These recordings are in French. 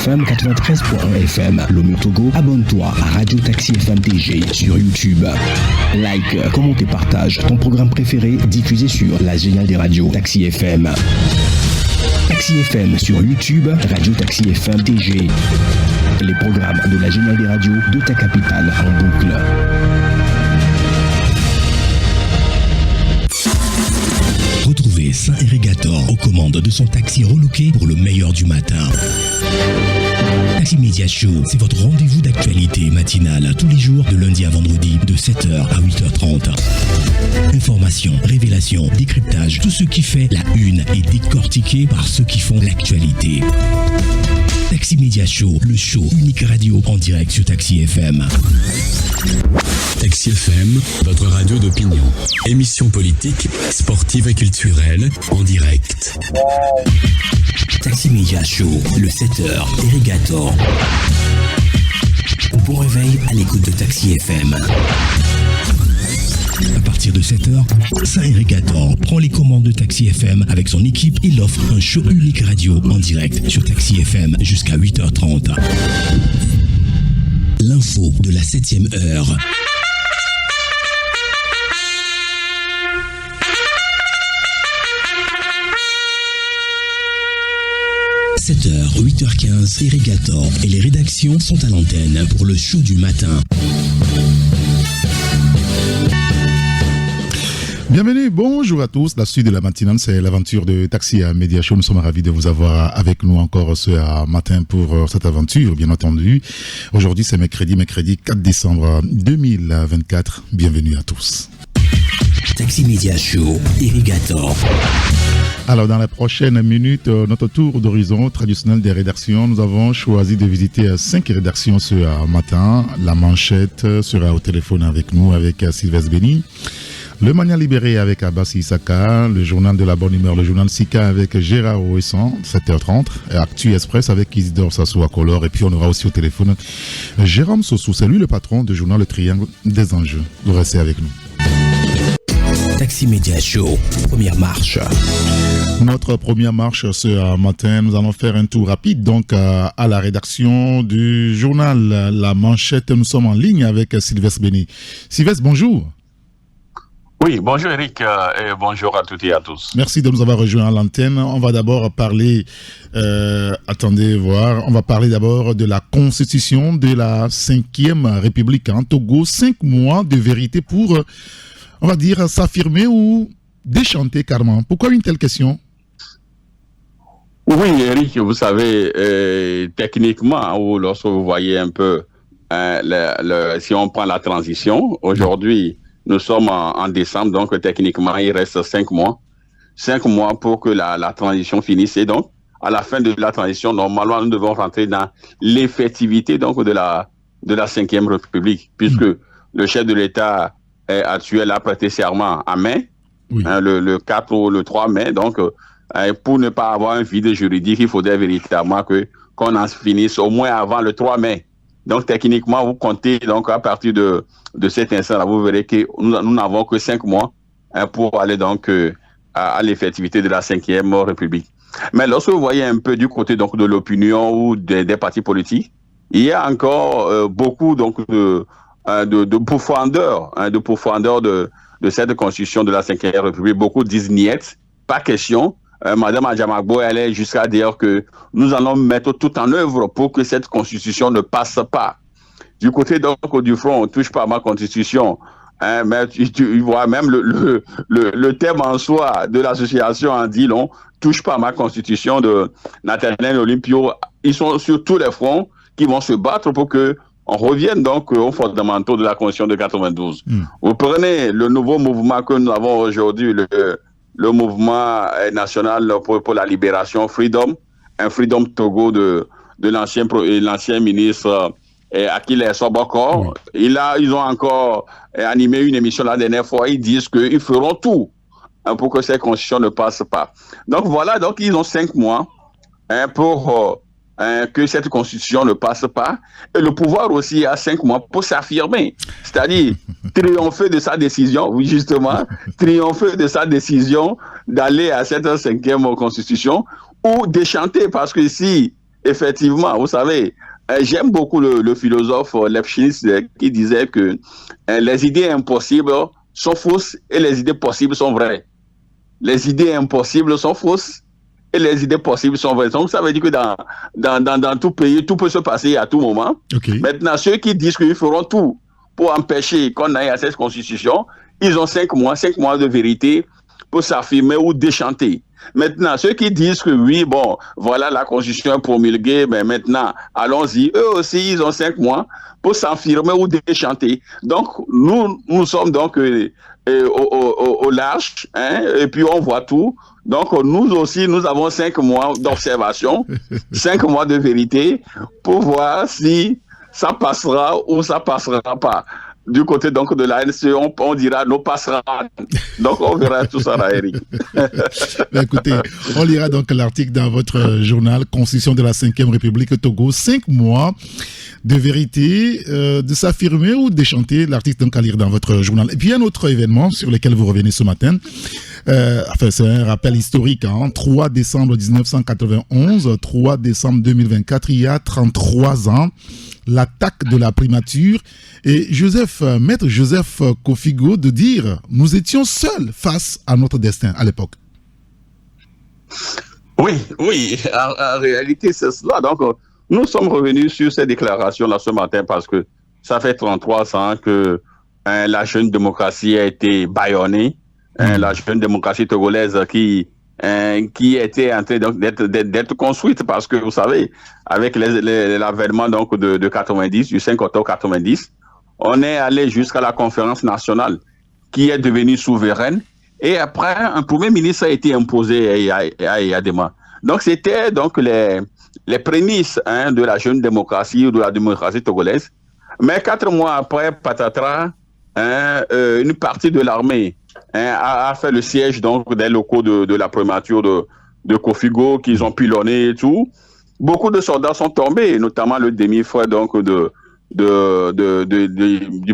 FM 93.1 FM. Lomé Togo, abonne-toi à Radio Taxi FM TG sur YouTube. Like, commente et partage ton programme préféré diffusé sur la géniale des radios Taxi FM. Taxi FM sur YouTube, Radio Taxi FM TG. Les programmes de la géniale des radios de ta capitale en boucle. Retrouvez Saint-Irrigator aux commandes de son taxi relooké pour le meilleur du matin. Taxi Media Show, c'est votre rendez-vous d'actualité matinale tous les jours de lundi à vendredi de 7h à 8h30. Informations, révélations, décryptage, tout ce qui fait la une est décortiqué par ceux qui font l'actualité. Taxi Media Show, le show unique radio en direct sur Taxi FM. Taxi FM, votre radio d'opinion. Émission politique, sportive et culturelle en direct. Taxi Media Show, le 7h, Irrigator. Bon réveil à l'écoute de Taxi FM. À partir de 7h, Saint-Irrigator prend les commandes de Taxi FM avec son équipe. Il offre un show unique radio en direct sur Taxi FM jusqu'à 8h30. L'info de la 7e heure. « 7h, 8h15, Irrigator et les rédactions sont à l'antenne pour le show du matin. » Bienvenue, bonjour à tous. La suite de la matinale, c'est l'aventure de Taxi Media Show. Nous sommes ravis de vous avoir avec nous encore ce matin pour cette aventure, bien entendu. Aujourd'hui, c'est mercredi 4 décembre 2024. Bienvenue à tous. Taxi Media Show, Irrigator. Alors, dans les prochaines minutes, notre tour d'horizon traditionnel des rédactions, nous avons choisi de visiter 5 rédactions ce matin. La Manchette sera au téléphone avec nous, avec Sylvestre Béni. Le Mania Libéré avec Abbas Issaka, le journal de la bonne humeur, le journal Sika avec Gérard Ouessan, 7h30, et Actu Express avec Isidore Sassou à Color, et puis on aura aussi au téléphone Jérôme Sossou, c'est lui le patron du journal Le Triangle des Enjeux. Vous restez avec nous. Taxi Media Show, première marche. Notre première marche ce matin, nous allons faire un tour rapide donc à la rédaction du journal La Manchette. Nous sommes en ligne avec Sylvestre Béni. Sylvestre, bonjour. Oui, bonjour Eric et bonjour à toutes et à tous. Merci de nous avoir rejoints à l'antenne. On va d'abord parler, on va parler d'abord de la constitution de la 5e République en Togo. 5 mois de vérité pour, on va dire, s'affirmer ou déchanter carrément. Pourquoi une telle question? Oui, Eric, vous savez, techniquement, ou lorsque vous voyez un peu, si on prend la transition, aujourd'hui, nous sommes en décembre, donc techniquement, il reste 5 mois. 5 mois pour que la transition finisse. Et donc, à la fin de la transition, normalement, nous devons rentrer dans l'effectivité donc, de la 5e République, puisque le chef de l'État actuel a prêté serment à mai, le 4 ou le 3 mai. Donc, pour ne pas avoir un vide juridique, il faudrait véritablement qu'on en finisse au moins avant le 3 mai. Donc, techniquement, vous comptez, donc, à partir de cet instant-là, vous verrez que nous n'avons que 5 mois pour aller donc à l'effectivité de la 5e République. Mais lorsque vous voyez un peu du côté donc de l'opinion ou des partis politiques, il y a encore beaucoup donc de pourfendeurs, de cette constitution de la 5e République. Beaucoup disent niet, pas question. Madame Adjamagbo, elle est jusqu'à dire que nous allons mettre tout en œuvre pour que cette constitution ne passe pas. Du côté donc du front, on ne touche pas à ma constitution. Mais tu vois, même le thème en soi de l'association en dit long, touche pas à ma constitution de Nathaniel Olympio. Ils sont sur tous les fronts qui vont se battre pour que on revienne donc aux fondamentaux de la constitution de 92. Vous prenez le nouveau mouvement que nous avons aujourd'hui, le mouvement national pour la libération, Freedom, un Freedom Togo de l'ancien ministre Akile Soboko. Ils ont encore animé une émission la dernière fois. Ils disent qu'ils feront tout pour que cette constitution ne passe pas. Donc voilà, donc ils ont 5 mois pour que cette constitution ne passe pas. Et le pouvoir aussi a 5 mois pour s'affirmer. C'est-à-dire triompher de sa décision, oui justement, triompher de sa décision d'aller à cette 5e constitution ou déchanter, parce que si effectivement, vous savez, j'aime beaucoup le philosophe Leibniz qui disait que les idées impossibles sont fausses et les idées possibles sont vraies. Les idées impossibles sont fausses et les idées possibles sont vraies. Donc, ça veut dire que dans tout pays, tout peut se passer à tout moment. Okay. Maintenant, ceux qui disent qu'ils feront tout pour empêcher qu'on aille à cette constitution, ils ont 5 mois de vérité pour s'affirmer ou déchanter. Maintenant, ceux qui disent que oui, bon, voilà la constitution est promulguée, mais maintenant, allons-y. Eux aussi, ils ont 5 mois pour s'affirmer ou déchanter. Donc, nous sommes donc au large, hein, et puis on voit tout. Donc, nous aussi, nous avons 5 mois d'observation, 5 mois de vérité pour voir si ça passera ou ça passera pas. Du côté donc de l'ANC, on dira nous passera. Donc on verra tout ça là, Eric. Ben, écoutez, on lira donc l'article dans votre journal Constitution de la 5e République Togo, 5 mois de vérité, de s'affirmer ou de chanter. L'article donc à lire dans votre journal. Et puis un autre événement sur lequel vous revenez ce matin. C'est un rappel historique. 3 décembre 1991, 3 décembre 2024, il y a 33 ans. L'attaque de la primature et Maître Joseph Kofigo de dire nous étions seuls face à notre destin à l'époque. Oui, en réalité c'est cela. Donc nous sommes revenus sur ces déclarations-là ce matin parce que ça fait 33 ans que la jeune démocratie a été bâillonnée, la jeune démocratie togolaise qui était en train d'être construite parce que vous savez, avec l'avènement donc de 90, du 5 octobre 90, on est allé jusqu'à la conférence nationale qui est devenue souveraine et après un premier ministre a été imposé à Yadema. Donc c'était donc les prémices de la jeune démocratie ou de la démocratie togolaise. Mais 4 mois après, patatras, une partie de l'armée a fait le siège donc des locaux de la primature de Kofigo qu'ils ont pilonné et tout. Beaucoup de soldats sont tombés, notamment le demi-frère donc du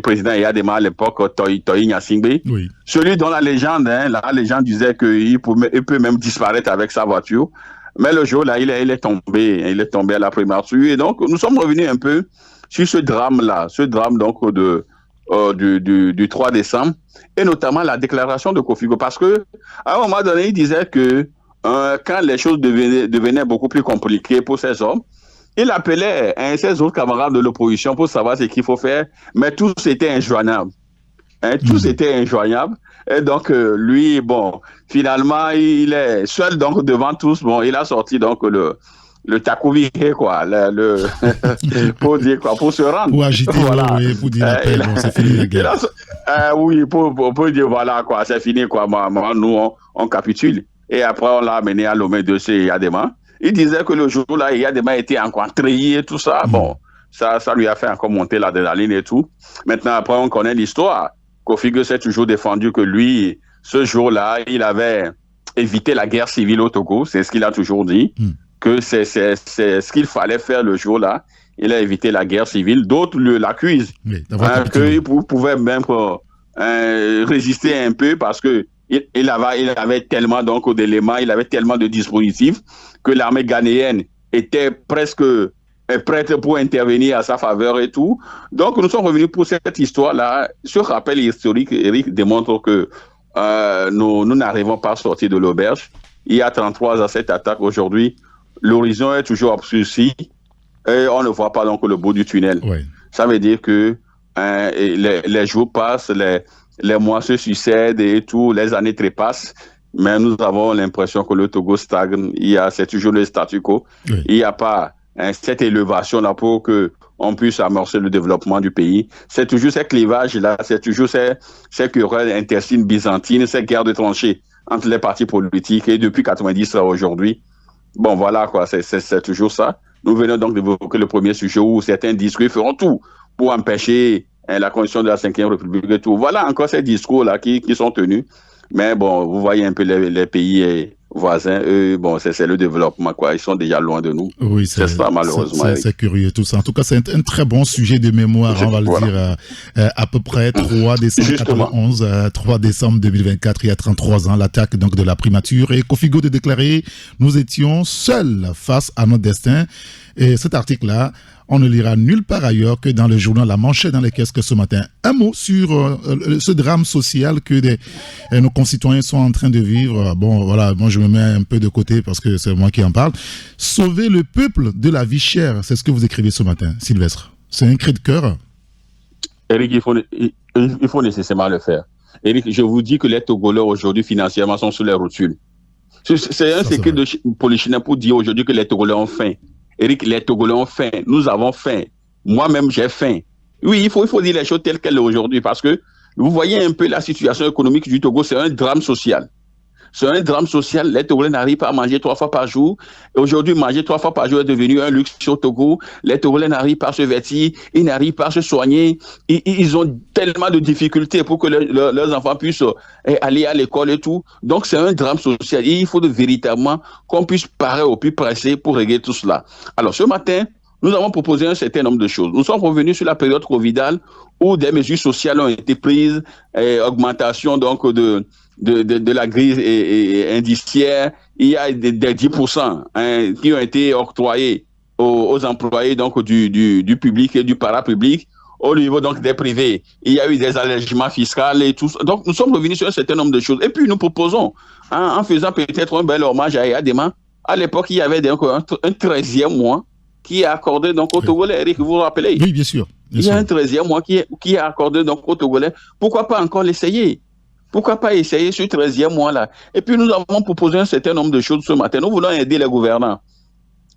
président Yadema à l'époque, Toyi Nyasingbe. Oui. Celui dont la légende disait qu'il peut même disparaître avec sa voiture. Mais le jour là, il est tombé à la primature. Et donc nous sommes revenus un peu sur ce drame donc du 3 décembre, et notamment la déclaration de Kofigo, parce que à un moment donné, il disait que quand les choses devenaient beaucoup plus compliquées pour ces hommes, il appelait ses autres camarades de l'opposition pour savoir ce qu'il faut faire, mais tous étaient injoignables. Tous étaient injoignables. Et donc, lui, bon, finalement, il est seul donc devant tous. Bon, il a sorti donc le takouviré, quoi, pour dire quoi, pour se rendre. Pour agiter, voilà. Oui, pour dire appel, bon, c'est fini la guerre. Oui, pour dire voilà, quoi, c'est fini, quoi, nous, on capitule. Et après, on l'a amené à Lomé de chez Yadema. Il disait que le jour-là, Yadema était encore treillé et tout ça. Bon, ça lui a fait encore monter l'adrénaline et tout. Maintenant, après, on connaît l'histoire. Kofigo s'est toujours défendu que lui, ce jour-là, il avait évité la guerre civile au Togo. C'est ce qu'il a toujours dit. Que c'est ce qu'il fallait faire le jour-là. Il a évité la guerre civile. D'autres l'accusent. Oui, qu'il pouvait même résister un peu parce que il avait tellement donc d'éléments, il avait tellement de dispositifs que l'armée ghanéenne était presque prête pour intervenir à sa faveur et tout. Donc nous sommes revenus pour cette histoire-là. Ce rappel historique, Eric, démontre que nous n'arrivons pas à sortir de l'auberge. Il y a 33 ans cette attaque aujourd'hui. L'horizon est toujours obscurci et on ne voit pas donc le bout du tunnel. Oui. Ça veut dire que les jours passent, les mois se succèdent et tout, les années trépassent, mais nous avons l'impression que le Togo stagne. C'est toujours le statu quo. Oui. Il n'y a pas cette élévation-là pour qu'on puisse amorcer le développement du pays. C'est toujours ces clivages-là, c'est toujours ces querelles intestines byzantines, ces guerres de tranchées entre les partis politiques. Et depuis 90 à aujourd'hui, bon voilà quoi, c'est toujours ça. Nous venons donc d'évoquer le premier sujet où certains disent qu'ils feront tout pour empêcher la constitution de la 5e République et tout. Voilà encore ces discours-là qui sont tenus. Mais bon, vous voyez un peu les pays voisins, eux, bon, c'est le développement, quoi. Ils sont déjà loin de nous. Oui, c'est ça, malheureusement. C'est curieux, tout ça. En tout cas, c'est un très bon sujet de mémoire, on va le dire, à peu près 3 décembre 1991, 3 décembre 2024, il y a 33 ans, l'attaque donc de la primature. Et Kofi Gold déclaré, nous étions seuls face à notre destin. Et cet article-là, on ne lira nulle part ailleurs que dans le journal La Manchette dans les caisses que ce matin. Un mot sur ce drame social que nos concitoyens sont en train de vivre. Bon, voilà, moi je me mets un peu de côté parce que c'est moi qui en parle. Sauver le peuple de la vie chère, c'est ce que vous écrivez ce matin, Sylvestre. C'est un cri de cœur. Eric, il faut nécessairement le faire. Eric, je vous dis que les Togolais aujourd'hui financièrement sont sous les rotules. C'est un secret pour les Chinois pour dire aujourd'hui que les Togolais ont faim. Eric, les Togolais ont faim. Nous avons faim. Moi-même, j'ai faim. Oui, il faut dire les choses telles qu'elles sont aujourd'hui parce que vous voyez un peu la situation économique du Togo, c'est un drame social. C'est un drame social. Les Togolais n'arrivent pas à manger 3 fois par jour. Et aujourd'hui, manger 3 fois par jour est devenu un luxe au Togo. Les Togolais n'arrivent pas à se vêtir. Ils n'arrivent pas à se soigner. Ils ont tellement de difficultés pour que leurs enfants puissent aller à l'école et tout. Donc, c'est un drame social. Et il faut véritablement qu'on puisse parer au plus pressé pour régler tout cela. Alors, ce matin, nous avons proposé un certain nombre de choses. Nous sommes revenus sur la période covidale où des mesures sociales ont été prises, augmentation donc de la grille indiciaire. Il y a des 10% qui ont été octroyés aux employés donc du public et du parapublic. Au niveau donc des privés, il y a eu des allègements fiscaux et tout. Donc nous sommes revenus sur un certain nombre de choses. Et puis nous proposons, en faisant peut-être un bel hommage à Yadema, à l'époque il y avait donc un 13e mois qui est accordé donc au Togolais. Eric, vous vous rappelez? Oui, bien sûr. Il y a un 13e mois qui est accordé donc au Togolais. Pourquoi pas encore l'essayer? Pourquoi pas essayer ce 13e mois-là? Et puis nous avons proposé un certain nombre de choses ce matin. Nous voulons aider les gouvernants.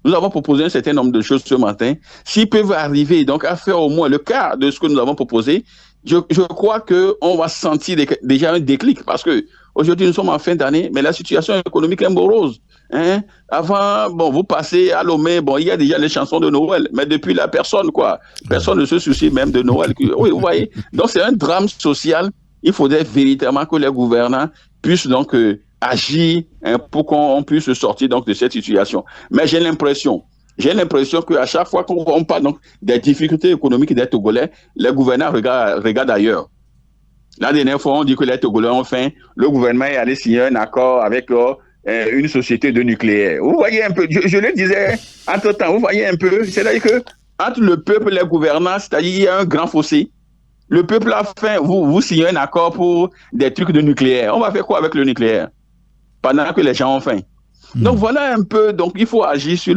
Nous avons proposé un certain nombre de choses ce matin. S'ils peuvent arriver donc à faire au moins le quart de ce que nous avons proposé, je crois qu'on va sentir déjà un déclic parce que aujourd'hui nous sommes en fin d'année, mais la situation économique est morose. Avant, bon, vous passez à Lomé, bon, il y a déjà les chansons de Noël, mais depuis là, personne ne se soucie même de Noël. Oui, vous voyez. Donc c'est un drame social. Il faudrait véritablement que les gouvernants puissent donc agir pour qu'on puisse sortir donc de cette situation. Mais j'ai l'impression qu'à chaque fois qu'on parle donc des difficultés économiques des Togolais, les gouvernants regardent ailleurs. La dernière fois, on dit que les Togolais ont faim. Le gouvernement est allé signer un accord avec une société de nucléaire. Vous voyez un peu, je le disais entre-temps, vous voyez un peu, c'est-à-dire que entre le peuple et les gouvernants, c'est-à-dire il y a un grand fossé. Le peuple a faim, vous signez un accord pour des trucs de nucléaire. On va faire quoi avec le nucléaire pendant que les gens ont faim? Donc voilà un peu, donc il faut agir sur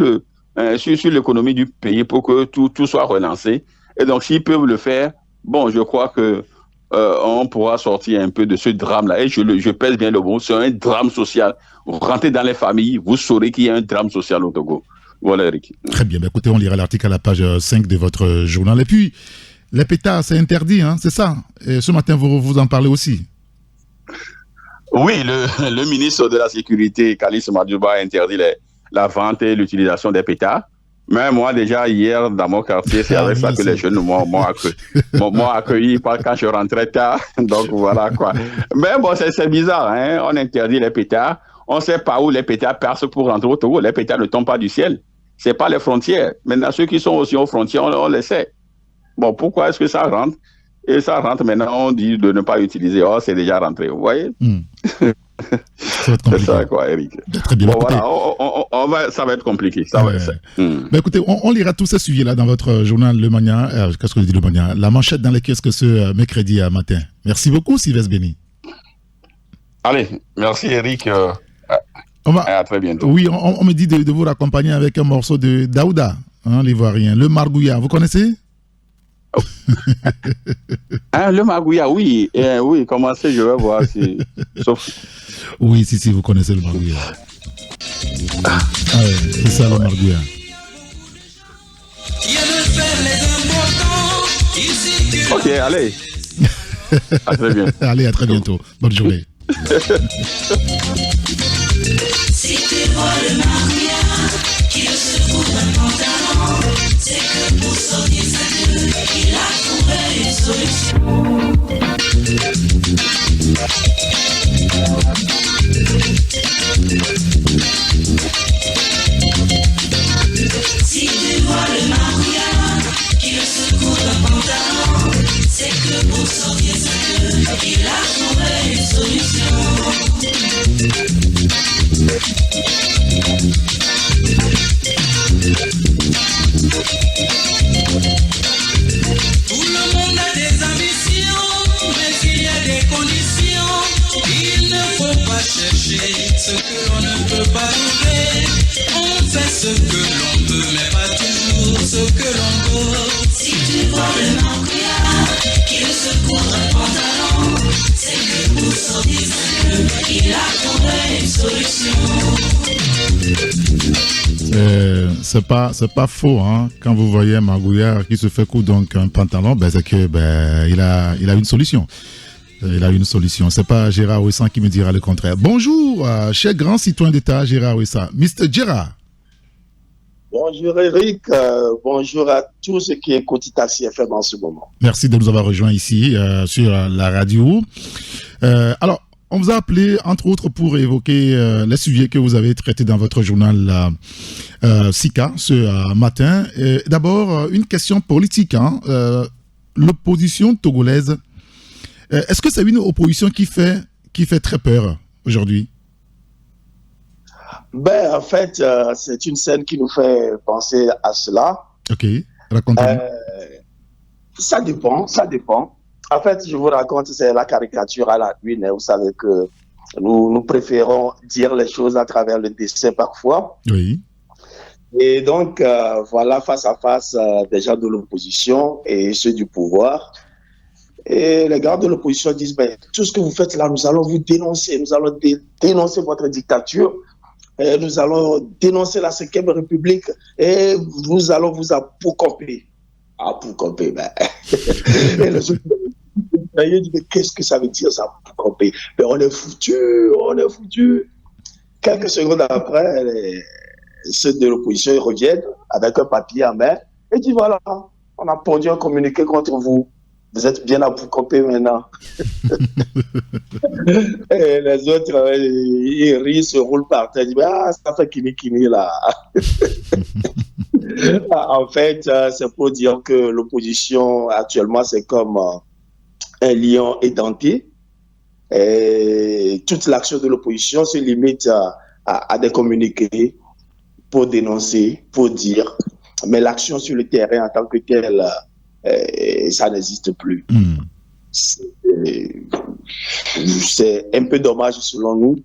l'économie du pays pour que tout soit relancé. Et donc s'ils peuvent le faire, bon, je crois que on pourra sortir un peu de ce drame-là. Et je pèse bien le mot, c'est un drame social. Vous rentrez dans les familles, vous saurez qu'il y a un drame social au Togo. Voilà, Eric. Très bien. Écoutez, on lira l'article à la page 5 de votre journal. Et puis, les pétards, c'est interdit, hein, c'est ça. Et ce matin, vous en parlez aussi. Oui, le ministre de la Sécurité, Kalis Madjouba, a interdit la vente et l'utilisation des pétards. Mais moi, déjà, hier, dans mon quartier, c'est avec ça que les jeunes m'ont accueilli quand je rentrais tard. Donc, voilà, quoi. Mais bon, c'est bizarre, hein. On interdit les pétards. On ne sait pas où les pétards passent pour rentrer au Togo. Les pétards ne tombent pas du ciel. Ce n'est pas les frontières. Maintenant, ceux qui sont aussi aux frontières, on le sait. Bon, pourquoi est-ce que ça rentre? Et ça rentre maintenant, on dit de ne pas utiliser. Oh, c'est déjà rentré, vous voyez? C'est ça, quoi, Eric. Très bien. Bon, voilà, ça va être compliqué. Ça va être. Ben, écoutez, on lira tous ces sujets-là dans votre journal Le Mania. Qu'est-ce que je dis Le Mania? La manchette dans les caisses que ce mercredi matin. Merci beaucoup, Sylvestre Béni. Allez, merci, Eric. À très bientôt. Oui, on me dit de vous raccompagner avec un morceau de Daouda, hein, l'Ivoirien. Le Margouya, vous connaissez? Le Margouya, oui. Oui, commencez, je vais voir si. Sauf... Oui, si, vous connaissez le Margouya. C'est ça, le Margouya. Ok, allez. À très bientôt. Allez, à très bientôt. Bonne journée. Si tu vois le Margouya qui le secoue d'un pantalon, c'est que pour sortir sa queue, il a trouvé une solution. fais ce que l'on peut, mais pas toujours ce que l'on veut. Si tu vois le marquillard qui le secoue un pantalon, c'est que pour sortir il a trouvé une solution. C'est pas faux, hein. Quand vous voyez un magouillard qui se fait coudre donc un pantalon, c'est que il a une solution. Il a une solution. C'est pas Gérard Ouessa qui me dira le contraire. Bonjour, cher grand citoyen d'État Gérard Ouessa. Mr. Gérard. Bonjour Eric, bonjour à tous ceux qui écoutent Taxi FM en ce moment. Merci de nous avoir rejoints ici sur la radio. Alors, on vous a appelé, entre autres, pour évoquer les sujets que vous avez traités dans votre journal SICA ce matin. D'abord, une question politique. L'opposition togolaise, est-ce que c'est une opposition qui fait très peur aujourd'hui? En fait, c'est une scène qui nous fait penser à cela. Ok, racontez-nous. Ça dépend. En fait, je vous raconte, c'est la caricature à la une. Vous savez que nous préférons dire les choses à travers le dessin parfois. Oui. Et donc, voilà, face à face, des gens de l'opposition et ceux du pouvoir. Et les gars de l'opposition disent, tout ce que vous faites là, nous allons vous dénoncer. Nous allons dénoncer votre dictature. Et nous allons dénoncer la 5e République. Et nous allons vous apocamper. Apocamper, Et les autres, ils disent, mais qu'est-ce que ça veut dire, ça, apocamper? On est foutus. Quelques secondes après, ceux de l'opposition, ils reviennent avec un papier en main et disent, voilà, on a pondu un communiqué contre vous. Vous êtes bien apocamper maintenant. Et les autres, ils rient, se roulent par terre, ils disent, ça fait kini là. En fait, c'est pour dire que l'opposition, actuellement, c'est comme un lion édenté. Et toute l'action de l'opposition se limite à des communiqués pour dénoncer, pour dire. Mais l'action sur le terrain en tant que telle, ça n'existe plus. C'est un peu dommage selon nous.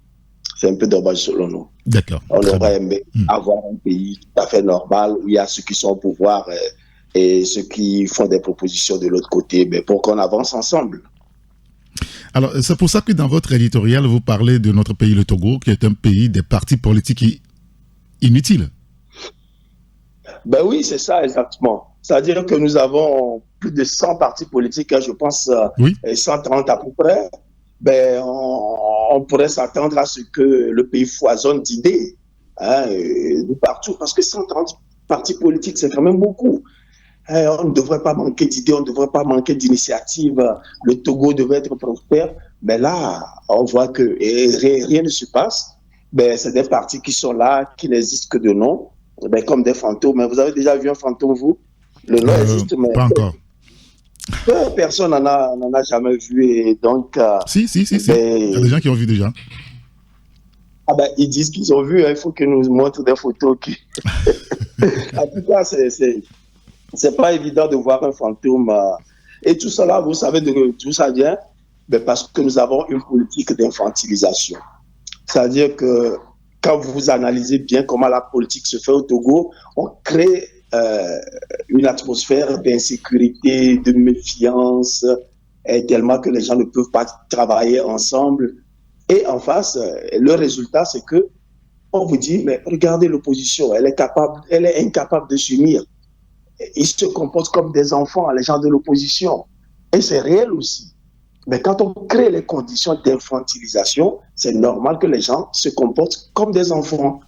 D'accord. On aurait aimé avoir un pays tout à fait normal où il y a ceux qui sont au pouvoir et ceux qui font des propositions de l'autre côté, mais pour qu'on avance ensemble. Alors, c'est pour ça que dans votre éditorial, vous parlez de notre pays, le Togo, qui est un pays des partis politiques inutiles. Oui, c'est ça exactement. C'est-à-dire que nous avons plus de 100 partis politiques, je pense, 130 à peu près. On pourrait s'attendre à ce que le pays foisonne d'idées de partout, parce que 130 partis politiques, c'est quand même beaucoup. On ne devrait pas manquer d'idées, on ne devrait pas manquer d'initiatives. Le Togo devait être prospère. Mais là, on voit que rien ne se passe. C'est des partis qui sont là, qui n'existent que de nom, comme des fantômes. Vous avez déjà vu un fantôme, vous? Le nom existe, mais pas encore. Personne n'en a jamais vu. Et donc, si. Il y a des gens qui ont vu déjà. Ils disent qu'ils ont vu. Il faut qu'ils nous montrent des photos. En tout cas, c'est pas évident de voir un fantôme. Et tout cela, vous savez d'où ça vient? Parce que nous avons une politique d'infantilisation. C'est-à-dire que quand vous analysez bien comment la politique se fait au Togo, on crée une atmosphère d'insécurité, de méfiance, tellement que les gens ne peuvent pas travailler ensemble. Et en face, le résultat, c'est que on vous dit, mais regardez l'opposition, elle est incapable de s'unir. Ils se comportent comme des enfants, les gens de l'opposition. Et c'est réel aussi. Mais quand on crée les conditions d'infantilisation, c'est normal que les gens se comportent comme des enfants.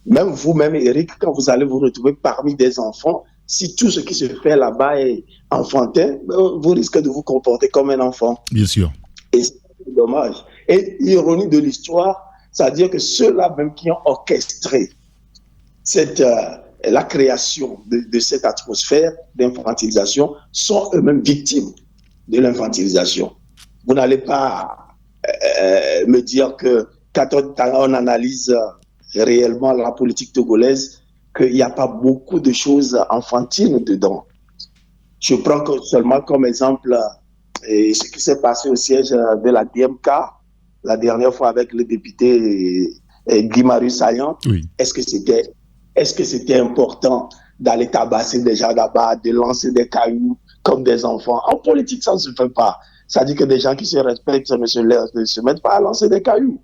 Même vous-même, Eric, quand vous allez vous retrouver parmi des enfants, si tout ce qui se fait là-bas est enfantin, vous risquez de vous comporter comme un enfant. Bien sûr. Et c'est dommage. Et l'ironie de l'histoire, c'est-à-dire que ceux-là même qui ont orchestré la création de cette atmosphère d'infantilisation sont eux-mêmes victimes de l'infantilisation. Vous n'allez pas me dire que quand on analyse réellement la politique togolaise, qu'il n'y a pas beaucoup de choses enfantines dedans. Je prends seulement comme exemple ce qui s'est passé au siège de la DMK la dernière fois avec le député Guy Marius Saillant. Oui. Est-ce que c'était Est-ce que c'était important d'aller tabasser des gens là-bas, de lancer des cailloux comme des enfants? En politique, ça ne se fait pas. Ça dit que des gens qui se respectent ne se mettent pas à lancer des cailloux.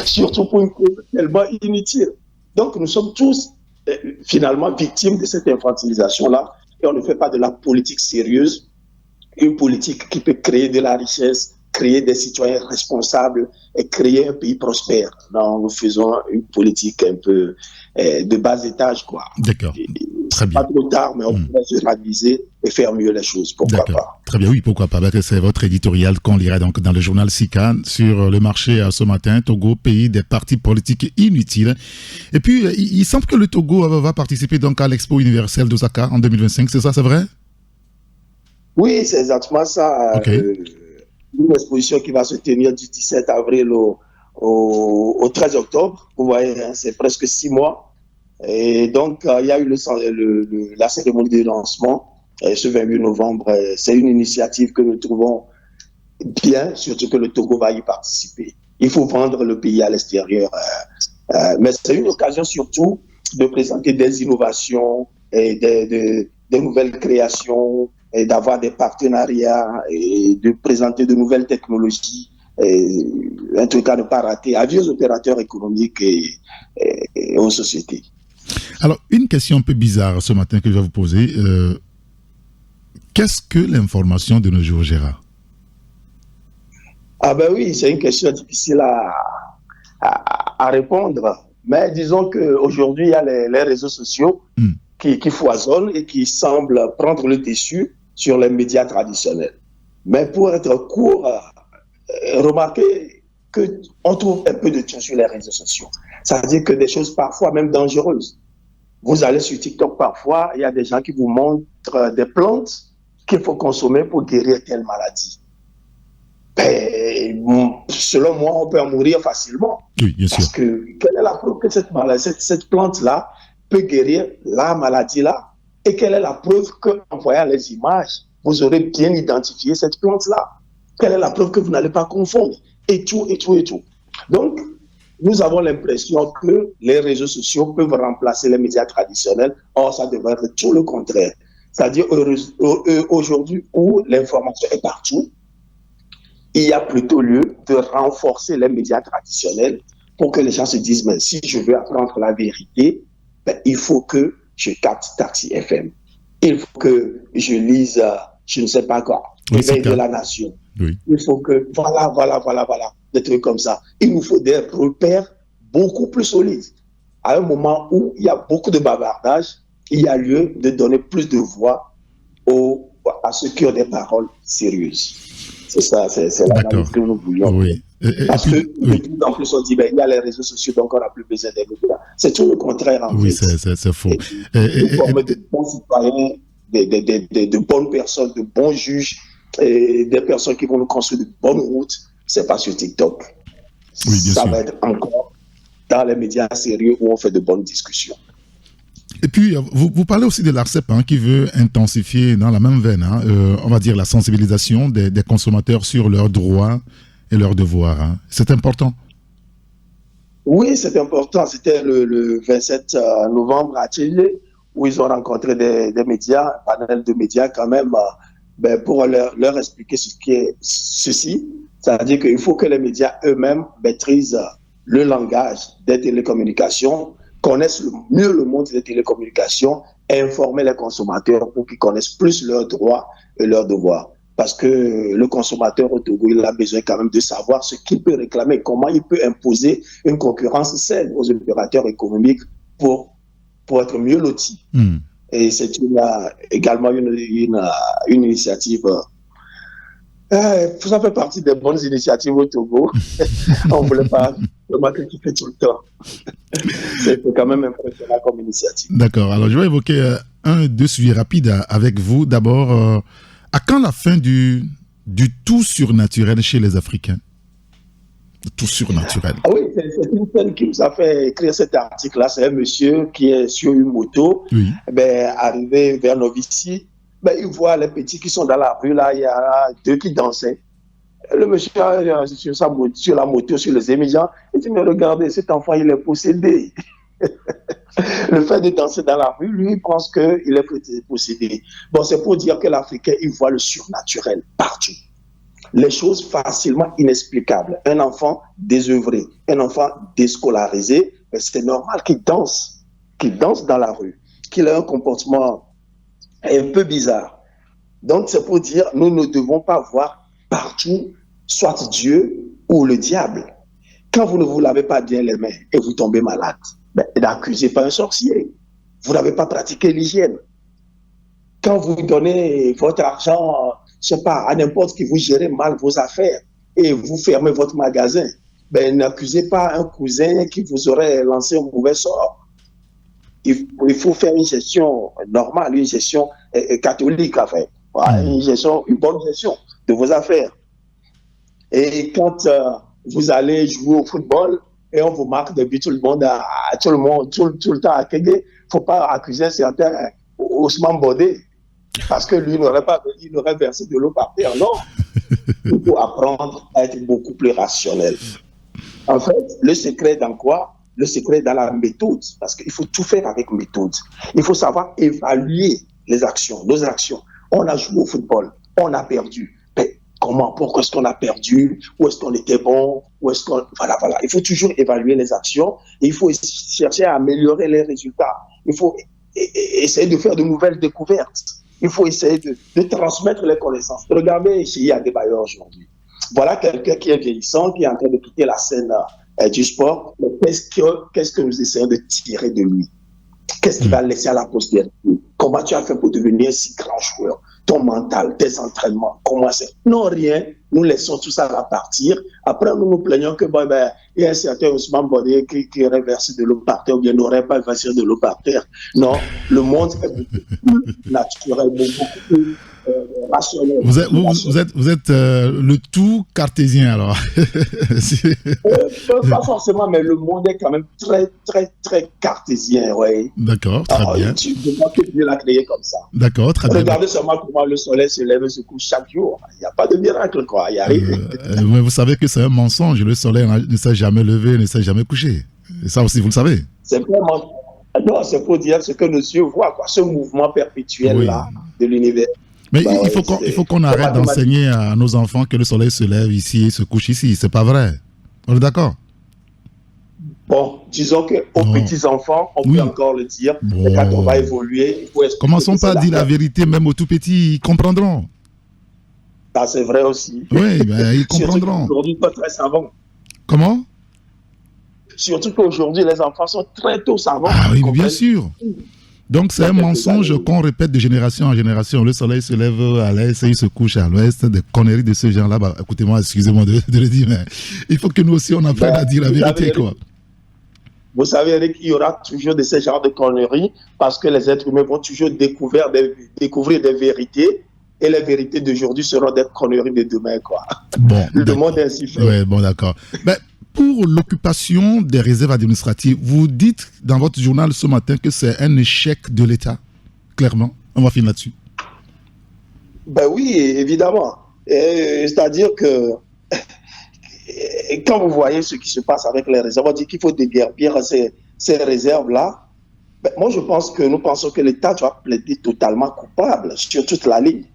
Surtout pour une cause tellement inutile. Donc, nous sommes tous finalement victimes de cette infantilisation-là et on ne fait pas de la politique sérieuse, une politique qui peut créer de la richesse, créer des citoyens responsables et créer un pays prospère. Non, nous faisons une politique un peu de bas étage, quoi. D'accord. Très bien. Pas trop tard, mais on pourrait se réaliser et faire mieux les choses. Pourquoi pas? Très bien, oui, pourquoi pas. C'est votre éditorial qu'on lirait donc dans le journal SICA sur le marché ce matin. Togo, pays des partis politiques inutiles. Et puis, il semble que le Togo va participer donc à l'Expo universelle d'Osaka en 2025. C'est ça, c'est vrai? Oui, c'est exactement ça. Okay. Une exposition qui va se tenir du 17 avril au 13 octobre. Vous voyez, hein, c'est presque 6 mois. Et donc, il y a eu la cérémonie de lancement ce 28 novembre. C'est une initiative que nous trouvons bien, surtout que le Togo va y participer. Il faut vendre le pays à l'extérieur. Mais c'est une occasion surtout de présenter des innovations et des nouvelles créations, et d'avoir des partenariats et de présenter de nouvelles technologies, un truc à ne pas rater à vieux opérateurs économiques et aux sociétés. Alors, une question un peu bizarre ce matin que je vais vous poser. Qu'est-ce que l'information de nos jours, Gérard? Ah ben oui, c'est une question difficile à répondre. Mais disons qu'aujourd'hui, il y a les réseaux sociaux qui foisonnent et qui semblent prendre le dessus sur les médias traditionnels. Mais pour être court, remarquez qu'on trouve un peu de tout sur les réseaux sociaux. Ça veut dire que des choses parfois même dangereuses. Vous allez sur TikTok parfois, il y a des gens qui vous montrent des plantes qu'il faut consommer pour guérir telle maladie. Ben, selon moi, on peut en mourir facilement. Oui, bien sûr. Parce que quelle est la preuve que cette plante-là peut guérir la maladie-là? Et quelle est la preuve qu'en voyant les images, vous aurez bien identifié cette plante-là? Quelle est la preuve que vous n'allez pas confondre? Et tout, et tout, et tout. Donc, nous avons l'impression que les réseaux sociaux peuvent remplacer les médias traditionnels. Or, ça devrait être tout le contraire. C'est-à-dire, aujourd'hui où l'information est partout, il y a plutôt lieu de renforcer les médias traditionnels pour que les gens se disent, mais si je veux apprendre la vérité, ben, il faut que je capte Taxi FM. Il faut que je lise, je ne sais pas quoi, L'éveil de la nation. Oui. Il faut que, voilà, des trucs comme ça. Il nous faut des repères beaucoup plus solides. À un moment où il y a beaucoup de bavardage, il y a lieu de donner plus de voix à ceux qui ont des paroles sérieuses. C'est ça, c'est l'analyse que nous voulions. Oui. Parce que de plus en plus on dit, ben, il y a les réseaux sociaux, donc on n'a plus besoin des médias. C'est tout le contraire en fait. Oui, c'est faux. Former de bons citoyens, de bonnes personnes, de bons juges, et des personnes qui vont nous construire de bonnes routes, c'est pas sur TikTok. Oui, bien ça sûr. va être encore dans les médias sérieux où on fait de bonnes discussions. Et puis, vous parlez aussi de l'ARCEP qui veut intensifier dans la même veine, on va dire, la sensibilisation des consommateurs sur leurs droits et leurs devoirs. C'est important. Oui, c'est important. C'était le 27 novembre à Tchélé, où ils ont rencontré des médias, un panel de médias quand même, pour leur expliquer ce qui est ceci. C'est-à-dire qu'il faut que les médias eux-mêmes maîtrisent le langage des télécommunications, connaissent mieux le monde des télécommunications et informer les consommateurs pour qu'ils connaissent plus leurs droits et leurs devoirs. Parce que le consommateur au Togo, il a besoin quand même de savoir ce qu'il peut réclamer, comment il peut imposer une concurrence saine aux opérateurs économiques pour être mieux loti. Et c'est également une initiative. Ça fait partie des bonnes initiatives au Togo. On ne voulait pas vraiment critiquer tout le temps. C'est quand même impressionnant comme initiative. D'accord. Alors, je vais évoquer deux sujets rapides avec vous. D'abord, à quand la fin du tout surnaturel chez les Africains? Le tout surnaturel. Ah oui, c'est une personne qui nous a fait écrire cet article-là. C'est un monsieur qui est sur une moto, oui. Arrivé vers Novici. Il voit les petits qui sont dans la rue, là, il y a deux qui dansaient. Le monsieur sur la moto, sur les émigrants, il dit, mais regardez, cet enfant, il est possédé. Le fait de danser dans la rue, lui, il pense qu'il est possédé. Bon, c'est pour dire que l'Africain, il voit le surnaturel partout. Les choses facilement inexplicables. Un enfant désœuvré, un enfant déscolarisé, c'est normal qu'il danse dans la rue, qu'il ait un comportement un peu bizarre. Donc, c'est pour dire, nous ne devons pas voir partout soit Dieu ou le diable. Quand vous ne vous lavez pas bien les mains et vous tombez malade, n'accusez pas un sorcier. Vous n'avez pas pratiqué l'hygiène. Quand vous donnez votre argent, je sais pas, à n'importe qui, vous gérez mal vos affaires et vous fermez votre magasin, n'accusez pas un cousin qui vous aurait lancé un mauvais sort. Il faut faire une gestion normale, une gestion catholique, en fait. Voilà, une bonne gestion de vos affaires. Et quand vous allez jouer au football et on vous marque des buts, tout le temps à Kégué, il ne faut pas accuser un certain Ousmane Bodé parce que lui il n'aurait versé de l'eau par terre. Non, il faut apprendre à être beaucoup plus rationnel. En fait, le secret dans quoi? Le secret dans la méthode, parce qu'il faut tout faire avec méthode. Il faut savoir évaluer les actions, nos actions. On a joué au football, on a perdu. Mais comment, pourquoi est-ce qu'on a perdu? Où est-ce qu'on était bon? Voilà. Il faut toujours évaluer les actions et il faut chercher à améliorer les résultats. Il faut essayer de faire de nouvelles découvertes. Il faut essayer de transmettre les connaissances. Regardez chez Yadé Bayor aujourd'hui. Voilà quelqu'un qui est vieillissant, qui est en train de quitter la scène du sport. Mais qu'est-ce que nous essayons de tirer de lui? Qu'est-ce qu'il va laisser à la postérité? Comment tu as fait pour devenir un si grand joueur? Ton mental, tes entraînements, comment c'est? Non, rien. Nous laissons tout ça à partir. Après, nous nous plaignons que il y a un certain Ousmane Bodé qui aurait versé de l'eau par terre ou bien n'aurait pas versé de l'eau par terre. Non, le monde est beaucoup plus naturel, beaucoup plus rationnel. Vous êtes le tout cartésien, alors. Pas forcément, mais le monde est quand même très, très, très cartésien, oui. D'accord, très bien. Tu vois que Dieu l'a créé comme ça. D'accord, très bien. Regardez seulement comment le soleil se lève et se couche chaque jour. Il n'y a pas de miracle, quoi. Il y a rien. Vous savez que c'est un mensonge. Le soleil ne s'est jamais levé, ne s'est jamais couché. Et ça aussi, vous le savez. C'est vraiment... Non, c'est pour dire ce que nos yeux voient, quoi. Ce mouvement perpétuel-là de l'univers. Mais il faut qu'on arrête d'enseigner à nos enfants que le soleil se lève ici et se couche ici. C'est pas vrai. On est d'accord? Bon, disons qu'aux petits-enfants, on peut encore le dire. Mais quand on va évoluer, il faut expliquer. Commençons pas à dire la vérité, même aux tout petits, ils comprendront. Ça, c'est vrai aussi. Oui, ils comprendront. Aujourd'hui, pas très savants. Comment? Surtout qu'aujourd'hui, les enfants sont très tôt savants. Ah oui, bien sûr. Donc, c'est un mensonge qu'on répète de génération en génération. Le soleil se lève à l'est et il se couche à l'ouest. Des conneries de ce genre-là. Écoutez-moi, excusez-moi de le dire, mais il faut que nous aussi, on apprenne à dire la vérité, quoi. Vous savez, Eric, il y aura toujours de ce genre de conneries parce que les êtres humains vont toujours découvrir des vérités et les vérités d'aujourd'hui seront des conneries de demain, quoi. Bon, le monde est ainsi fait. Oui, bon, d'accord. Mais pour l'occupation des réserves administratives, vous dites dans votre journal ce matin que c'est un échec de l'État. Clairement, on va finir là-dessus. Ben oui, évidemment. C'est-à-dire que quand vous voyez ce qui se passe avec les réserves, on dit qu'il faut déguerpir ces réserves-là. Ben, moi, nous pensons que l'État doit plaider totalement coupable sur toute la ligne.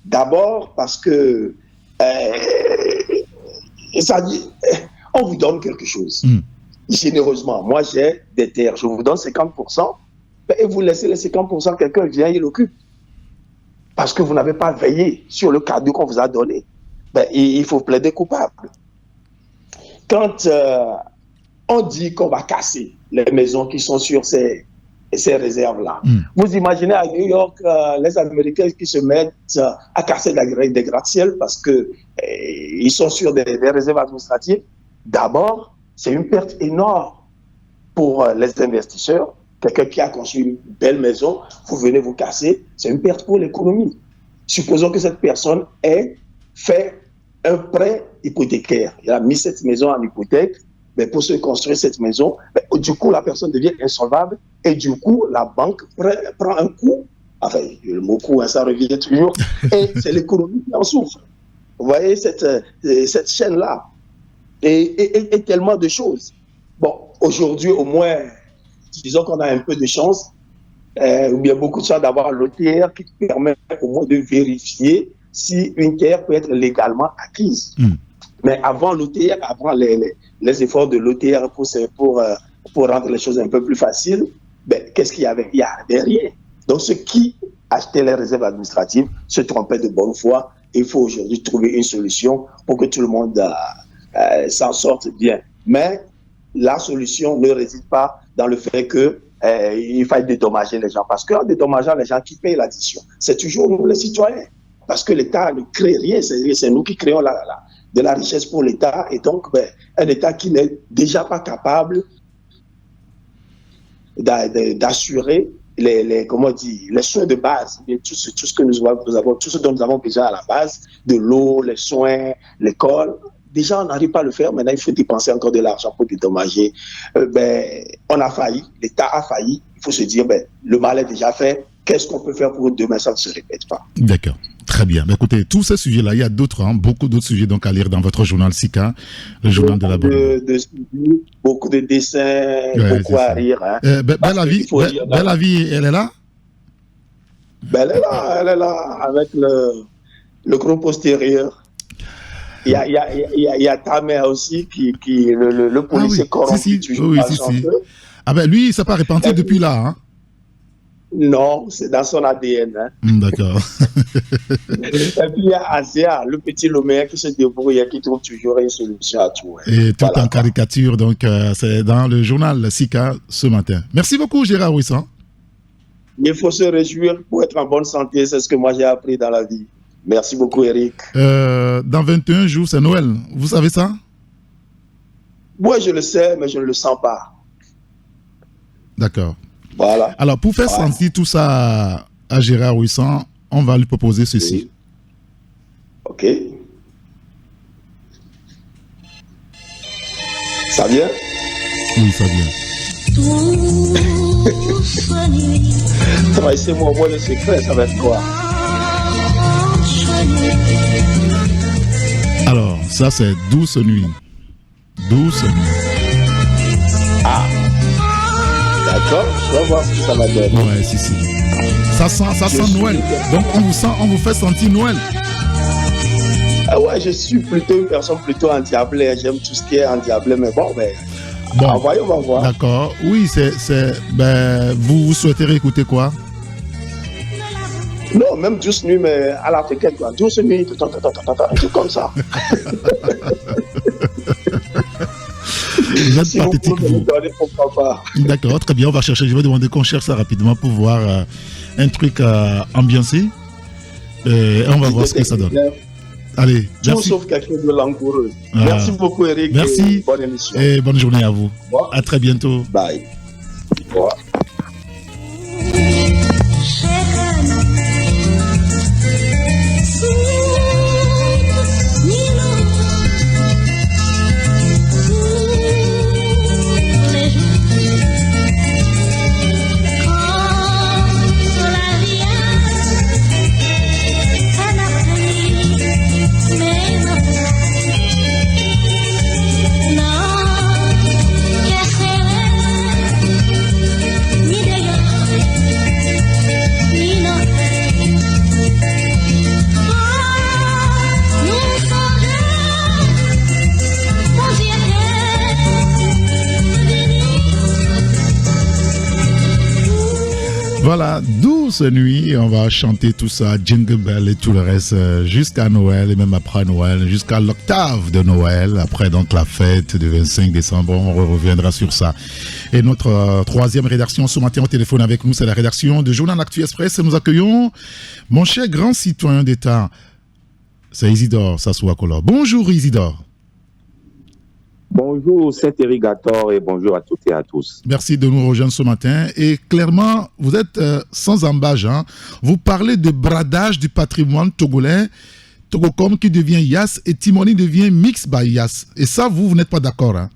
D'abord parce que ça dit, on vous donne quelque chose. Généreusement. Moi, j'ai des terres. Je vous donne 50%. Ben, et vous laissez les 50%, quelqu'un vient, il l'occupe. Parce que vous n'avez pas veillé sur le cadeau qu'on vous a donné. Ben, il faut plaider coupable. Quand on dit qu'on va casser les maisons qui sont sur ces réserves-là, vous imaginez à New York les Américains qui se mettent à casser des gratte-ciel parce qu'ils sont sur des réserves administratives. D'abord, c'est une perte énorme pour les investisseurs. Quelqu'un qui a construit une belle maison, vous venez vous casser, c'est une perte pour l'économie. Supposons que cette personne ait fait un prêt hypothécaire. Il a mis cette maison en hypothèque, mais pour se construire cette maison, du coup, la personne devient insolvable et du coup, la banque prend un coup. Enfin, le mot coup, ça revient toujours. Et c'est l'économie qui en souffre. Vous voyez cette chaîne-là. Et tellement de choses. Bon, aujourd'hui, au moins, disons qu'on a un peu de chance, ou bien beaucoup de chance d'avoir l'OTR qui permet au moins de vérifier si une terre peut être légalement acquise. Mais avant l'OTR, avant les efforts de l'OTR pour rendre les choses un peu plus faciles, ben, qu'est-ce qu'il y avait? Il n'y avait rien. Donc ceux qui achetaient les réserves administratives se trompaient de bonne foi. Il faut aujourd'hui trouver une solution pour que tout le monde s'en sorte bien. Mais la solution ne réside pas dans le fait qu'il faille dédommager les gens. Parce qu'en dédommageant les gens qui payent l'addition, c'est toujours nous les citoyens. Parce que l'État ne crée rien, c'est nous qui créons de la richesse pour l'État. Et donc, ben, un État qui n'est déjà pas capable d'assurer les soins de base, tout ce que nous avons, tout ce dont nous avons besoin à la base, de l'eau, les soins, l'école. Déjà, on n'arrive pas à le faire. Maintenant, il faut dépenser encore de l'argent pour dédommager. On a failli, l'État a failli. Il faut se dire, le mal est déjà fait. Qu'est-ce qu'on peut faire pour que demain, ça ne se répète pas? D'accord. Très bien. Mais écoutez, tous ces sujets-là, il y a d'autres, beaucoup d'autres sujets donc à lire dans votre journal SICA, le journal de la bonne. Beaucoup de dessins, beaucoup à rire. Hein. Belle Vie, elle est là? Elle est là, avec le gros postérieur. Il y a ta mère aussi, le policier corrompu. Ah ben lui, il ne s'est pas repenti depuis là, hein? Non, c'est dans son ADN. Hein. D'accord. Et puis il y a Asia, le petit Lomé qui se débrouille et qui trouve toujours une solution à tout. Hein. Et tout en caricature, donc c'est dans le journal SICA ce matin. Merci beaucoup Gérard Ouissan. Il faut se réjouir pour être en bonne santé, c'est ce que moi j'ai appris dans la vie. Merci beaucoup Eric. Dans 21 jours, c'est Noël, vous savez ça? Oui, je le sais, mais je ne le sens pas. D'accord. Voilà. Alors, pour faire sentir tout ça à Gérard Ouissan, on va lui proposer ceci. Oui. Ok. Ça vient? Oui, ça vient. Laissez-moi voir le secret, ça va être quoi? Alors, ça c'est Douce Nuit. Douce Nuit. Ah. D'accord, je vais voir ce que ça va donner. Ouais, si. Ça sent Noël. Donc on vous fait sentir Noël. Ah ouais, je suis plutôt une personne plutôt endiablée. J'aime tout ce qui est endiablé, mais bon, envoyez, on va voir. D'accord. Oui, vous souhaiterez écouter quoi? Non, même Douce Nuit, mais à l'africaine, quoi. Douce Nuit, tout comme ça. Vous êtes pathétique, vous. D'accord, très bien, on va chercher. Je vais demander qu'on cherche ça rapidement pour voir un truc ambiancé. Et on va voir ce que ça donne. Allez, merci. Sauf quelque chose de langoureux. Merci beaucoup, Eric. Merci. Bonne émission. Et bonne journée à vous. À très bientôt. Bye. Au revoir. Voilà, Douce Nuit, on va chanter tout ça, Jingle Bell et tout le reste jusqu'à Noël et même après Noël, jusqu'à l'octave de Noël, après donc la fête du 25 décembre, on reviendra sur ça. Et notre troisième rédaction ce matin au téléphone avec nous, c'est la rédaction de Journal Actu Express. Nous accueillons mon cher grand citoyen d'État, c'est Isidore Sassouakola. Bonjour Isidore. Bonjour Saint-Irrigator et bonjour à toutes et à tous. Merci de nous rejoindre ce matin. Et clairement, vous êtes sans embâche. Hein. Vous parlez de bradage du patrimoine togolais, Togocom qui devient Yas et Timoni devient Mix by Yas. Et ça, vous n'êtes pas d'accord. Hein.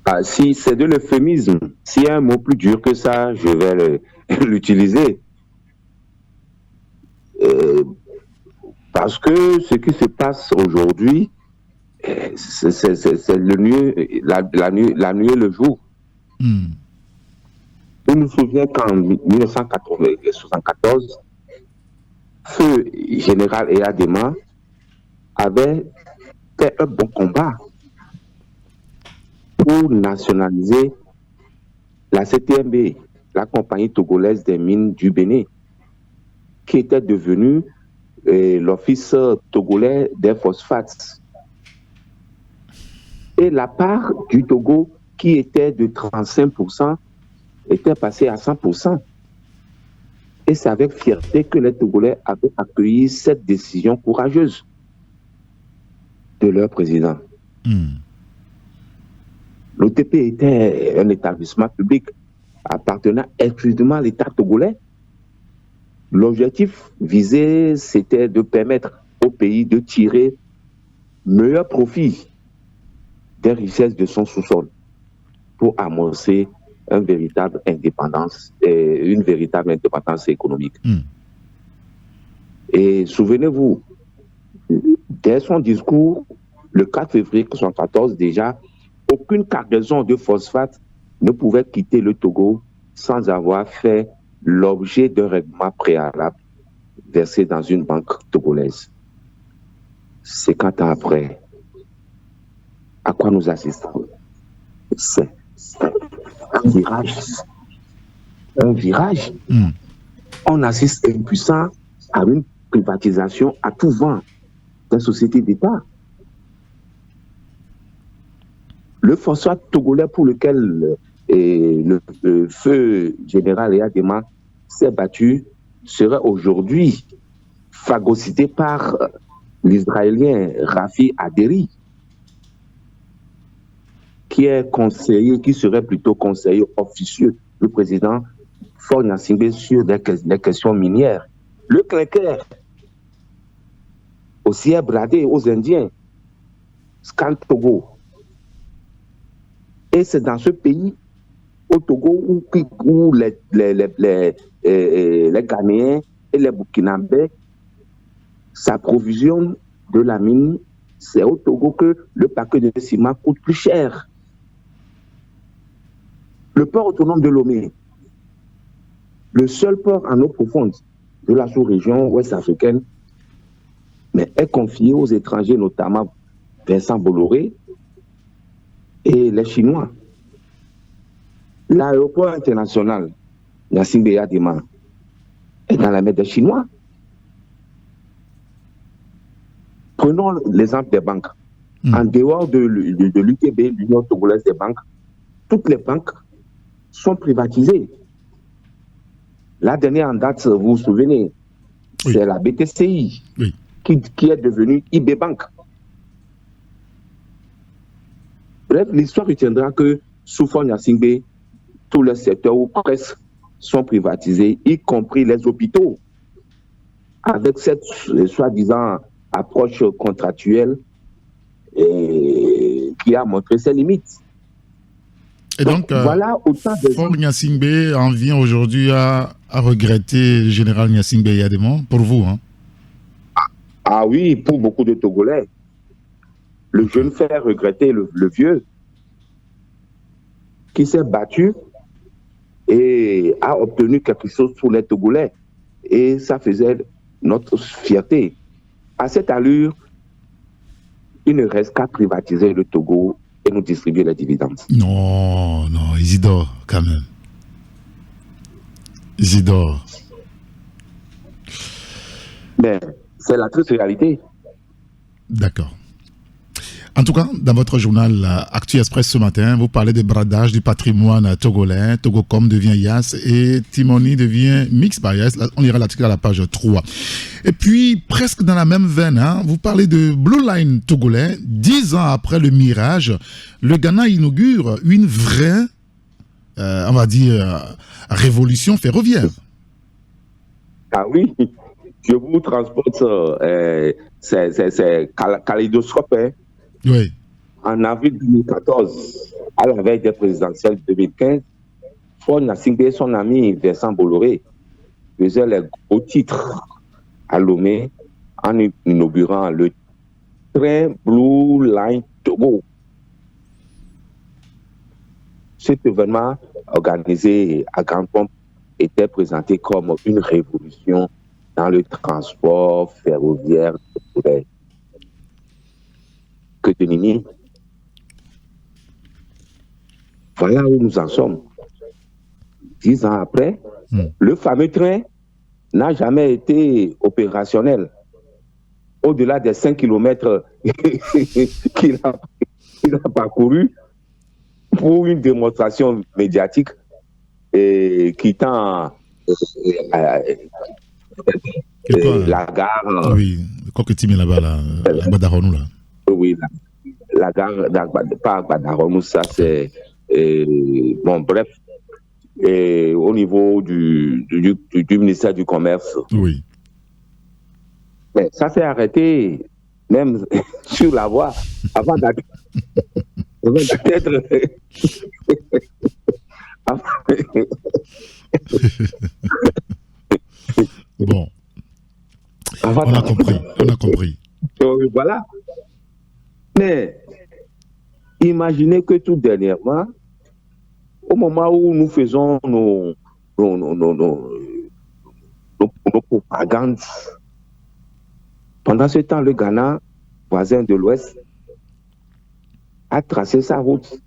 Ah, si c'est de l'euphémisme, s'il y a un mot plus dur que ça, je vais l'utiliser. Parce que ce qui se passe aujourd'hui, c'est la nuit et le jour. Je me souviens qu'en 1974, Feu Général Eyadema avait fait un bon combat pour nationaliser la CTMB, la compagnie togolaise des mines du Bénin, qui était devenue l'office togolais des phosphates. Et la part du Togo, qui était de 35%, était passée à 100%. Et c'est avec fierté que les Togolais avaient accueilli cette décision courageuse de leur président. L'OTP était un établissement public appartenant exclusivement à l'État togolais. L'objectif visé, c'était de permettre au pays de tirer meilleur profit des richesses de son sous-sol pour amorcer une véritable indépendance économique. Et souvenez-vous, dès son discours, le 4 février 1974, déjà, aucune cargaison de phosphate ne pouvait quitter le Togo sans avoir fait l'objet d'un règlement préalable versé dans une banque togolaise. 50 ans après, à quoi nous assistons? C'est un virage. Un virage. On assiste impuissant à une privatisation à tout vent des sociétés d'État. Le phosphate togolais pour lequel le feu général Eyadema s'est battu serait aujourd'hui phagocyté par l'Israélien Rafi Aderi, qui serait plutôt conseiller officieux du président Faure Gnassingbé sur des questions minières. Le clinker aussi est bradé aux Indiens, Scan Togo. Et c'est dans ce pays, au Togo, où les Ghanéens et les Burkinabés s'approvisionnent de la mine. C'est au Togo que le paquet de ciment coûte plus cher. Le port autonome de Lomé, le seul port en eau profonde de la sous-région ouest-africaine, mais est confié aux étrangers, notamment Vincent Bolloré et les Chinois. L'aéroport international Gnassingbé Eyadema est dans la main des Chinois. Prenons l'exemple des banques. En dehors de l'UTB, l'Union togolaise des banques, toutes les banques sont privatisées. La dernière en date, vous vous souvenez, c'est la BTCI qui est devenue IB Bank. Bref, l'histoire retiendra que sous Faure Gnassingbé, tous les secteurs ou presque sont privatisés, y compris les hôpitaux, avec cette soi-disant approche contractuelle qui a montré ses limites. Et donc, voilà autant de Faure Gnassingbé en vient aujourd'hui à regretter le général Gnassingbé Eyadema, pour vous, hein? Ah oui, pour beaucoup de Togolais. Le jeune fait regretter le vieux qui s'est battu et a obtenu quelque chose pour les Togolais. Et ça faisait notre fierté. À cette allure, il ne reste qu'à privatiser le Togo et nous distribuer les dividendes. Non, Isidore, quand même. Isidore. Mais c'est la triste réalité. D'accord. En tout cas, dans votre journal Actu Express ce matin, vous parlez des bradages du patrimoine togolais. Togocom devient YAS et Timoni devient Mix by YAS. On ira l'article à la page 3. Et puis, presque dans la même veine, vous parlez de Blue Line togolais. 10 ans après le mirage, le Ghana inaugure une vraie, on va dire, révolution ferroviaire. Ah oui, je vous transporte, c'est kaléidoscope, hein. Oui. En avril 2014, à la veille des présidentielles 2015, Faure Gnassingbé et son ami Vincent Bolloré faisaient les gros titres à Lomé en inaugurant le train Blue Line Togo. cet événement organisé à grande pompe était présenté comme une révolution dans le transport ferroviaire. Que de nini. Voilà où nous en sommes. 10 ans après, le fameux train n'a jamais été opérationnel. Au-delà des 5 km qu'il a parcouru pour une démonstration médiatique qui tend la gare. Oui, Coquetim là-bas, là-bas d'Aronou, là. Oui, la gare, pas d'Aronou, ça c'est. Bon, bref, au niveau du ministère du Commerce. Oui. Mais ça s'est arrêté même sur la voie avant d'être. Bon. On a compris. Voilà. Mais imaginez que tout dernièrement, au moment où nous faisons nos propagandes, pendant ce temps, le Ghana, voisin de l'Ouest, a tracé sa route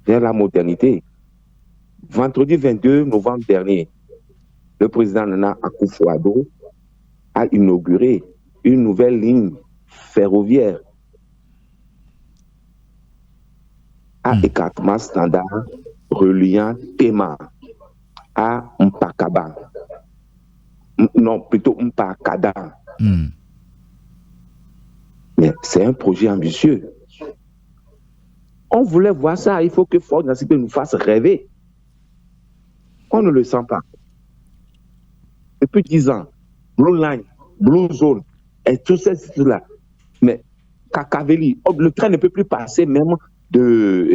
vers la modernité. Vendredi 22 novembre dernier, le président Nana Akufo-Addo a inauguré une nouvelle ligne ferroviaire à écartement standard reliant Tema à Mpakaba. Non, plutôt Mpakada. Mais c'est un projet ambitieux. On voulait voir ça, il faut que Fort Gnassingbé nous fasse rêver. On ne le sent pas. Depuis 10 ans, Blue Line, Blue Zone, et tout ça, là. Mais Kakaveli, le train ne peut plus passer même de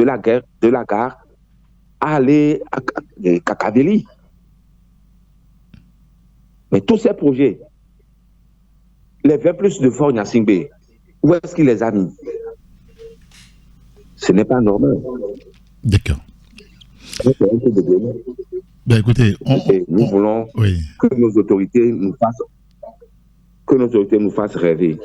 la gare à aller à Kakaveli. Mais tous ces projets, les 20 plus de Fort Gnassingbé, où est-ce qu'il les a mis? Ce n'est pas normal. D'accord. Ben écoutez, nous voulons que nos autorités nous fassent rêver.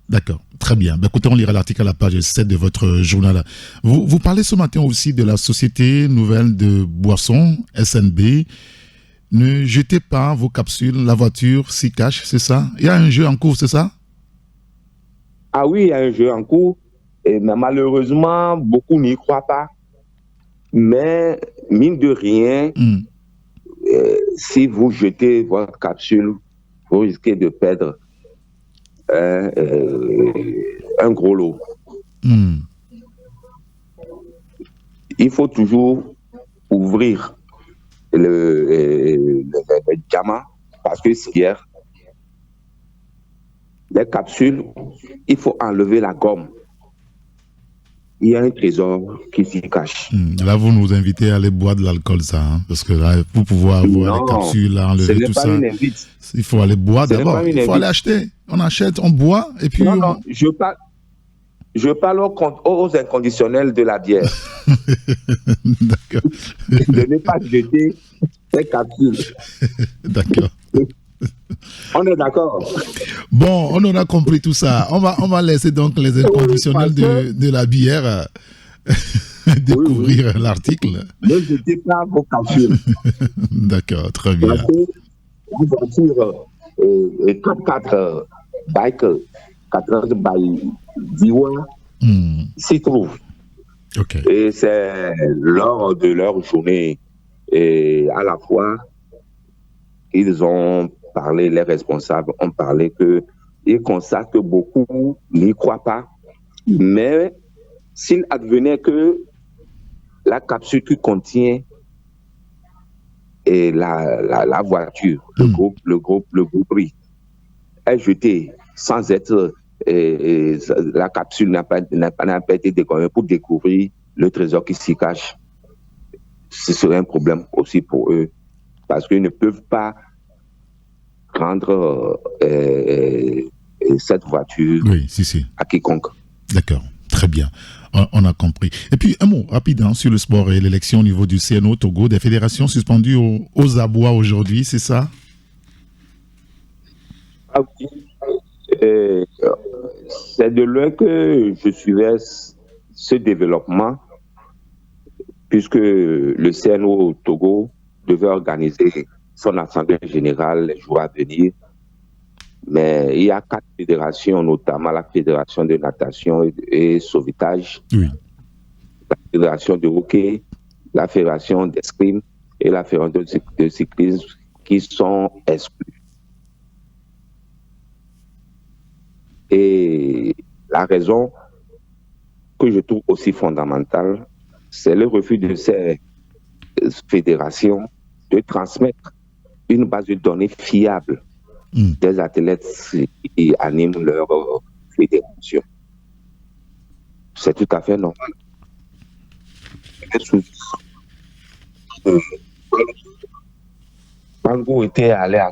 D'accord, très bien. Ben écoutez, on lira l'article à la page 7 de votre journal. Vous parlez ce matin aussi de la Société Nouvelle de Boissons, SNB. Ne jetez pas vos capsules, la voiture s'y cache, c'est ça? Il y a un jeu en cours, c'est ça? Ah oui, il y a un jeu en cours, mais malheureusement, beaucoup n'y croient pas. Mais, mine de rien, si vous jetez votre capsule, vous risquez de perdre un gros lot. Il faut toujours ouvrir le diamant, parce que hier, les capsules, il faut enlever la gomme. Il y a un trésor qui s'y cache. Là, vous nous invitez à aller boire de l'alcool, ça, hein? Parce que là, pour pouvoir avoir les capsules, enlever tout ça, il faut aller boire d'abord. Il faut aller acheter. On achète, on boit, et puis... Non, je parle aux inconditionnels de la bière. D'accord. De ne pas jeter ces capsules. D'accord. On est d'accord. Bon, on en a compris tout ça. On va laisser donc les inconditionnels de la bière découvrir l'article. Ne jetez pas vos capsules. D'accord, très bien. Parce que la voiture 4x4 bike 4 by Diwa s'y trouve. Okay. Et c'est lors de leur journée, et à la fois, ils ont parlé, les responsables ont parlé qu'ils constatent que beaucoup n'y croient pas. Mais s'il advenait que la capsule qui contient la voiture, le groupe prix, est jetée sans être... la capsule n'a pas été découverte pour découvrir le trésor qui s'y cache, ce serait un problème aussi pour eux, parce qu'ils ne peuvent pas rendre cette voiture à quiconque. D'accord. très bien. On a compris. Et puis, un mot rapide sur le sport et l'élection au niveau du CNO Togo, des fédérations suspendues aux abois aujourd'hui, c'est ça? Ah oui. C'est de là que je suivais ce développement, puisque le CNO Togo devait organiser son assemblée générale les jours à venir. Mais il y a 4 fédérations, notamment la fédération de natation et sauvetage, oui, la fédération de hockey, la fédération d'escrime et la fédération de cyclisme qui sont exclus. Et la raison que je trouve aussi fondamentale, c'est le refus de ces fédérations de transmettre une base de données fiable des athlètes qui animent leur fédération. C'est tout à fait normal. Pango était allé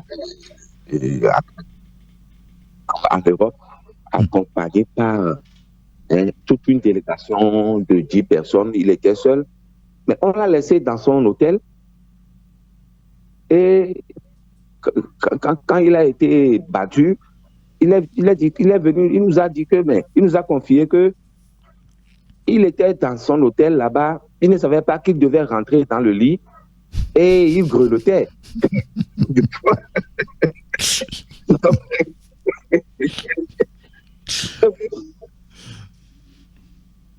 en Europe, accompagné par toute une délégation de 10 personnes. Il était seul, mais on l'a laissé dans son hôtel. Et quand il a été battu, il est venu, il nous a dit que, mais il nous a confié que il était dans son hôtel là-bas, il ne savait pas qu'il devait rentrer dans le lit et il grelottait.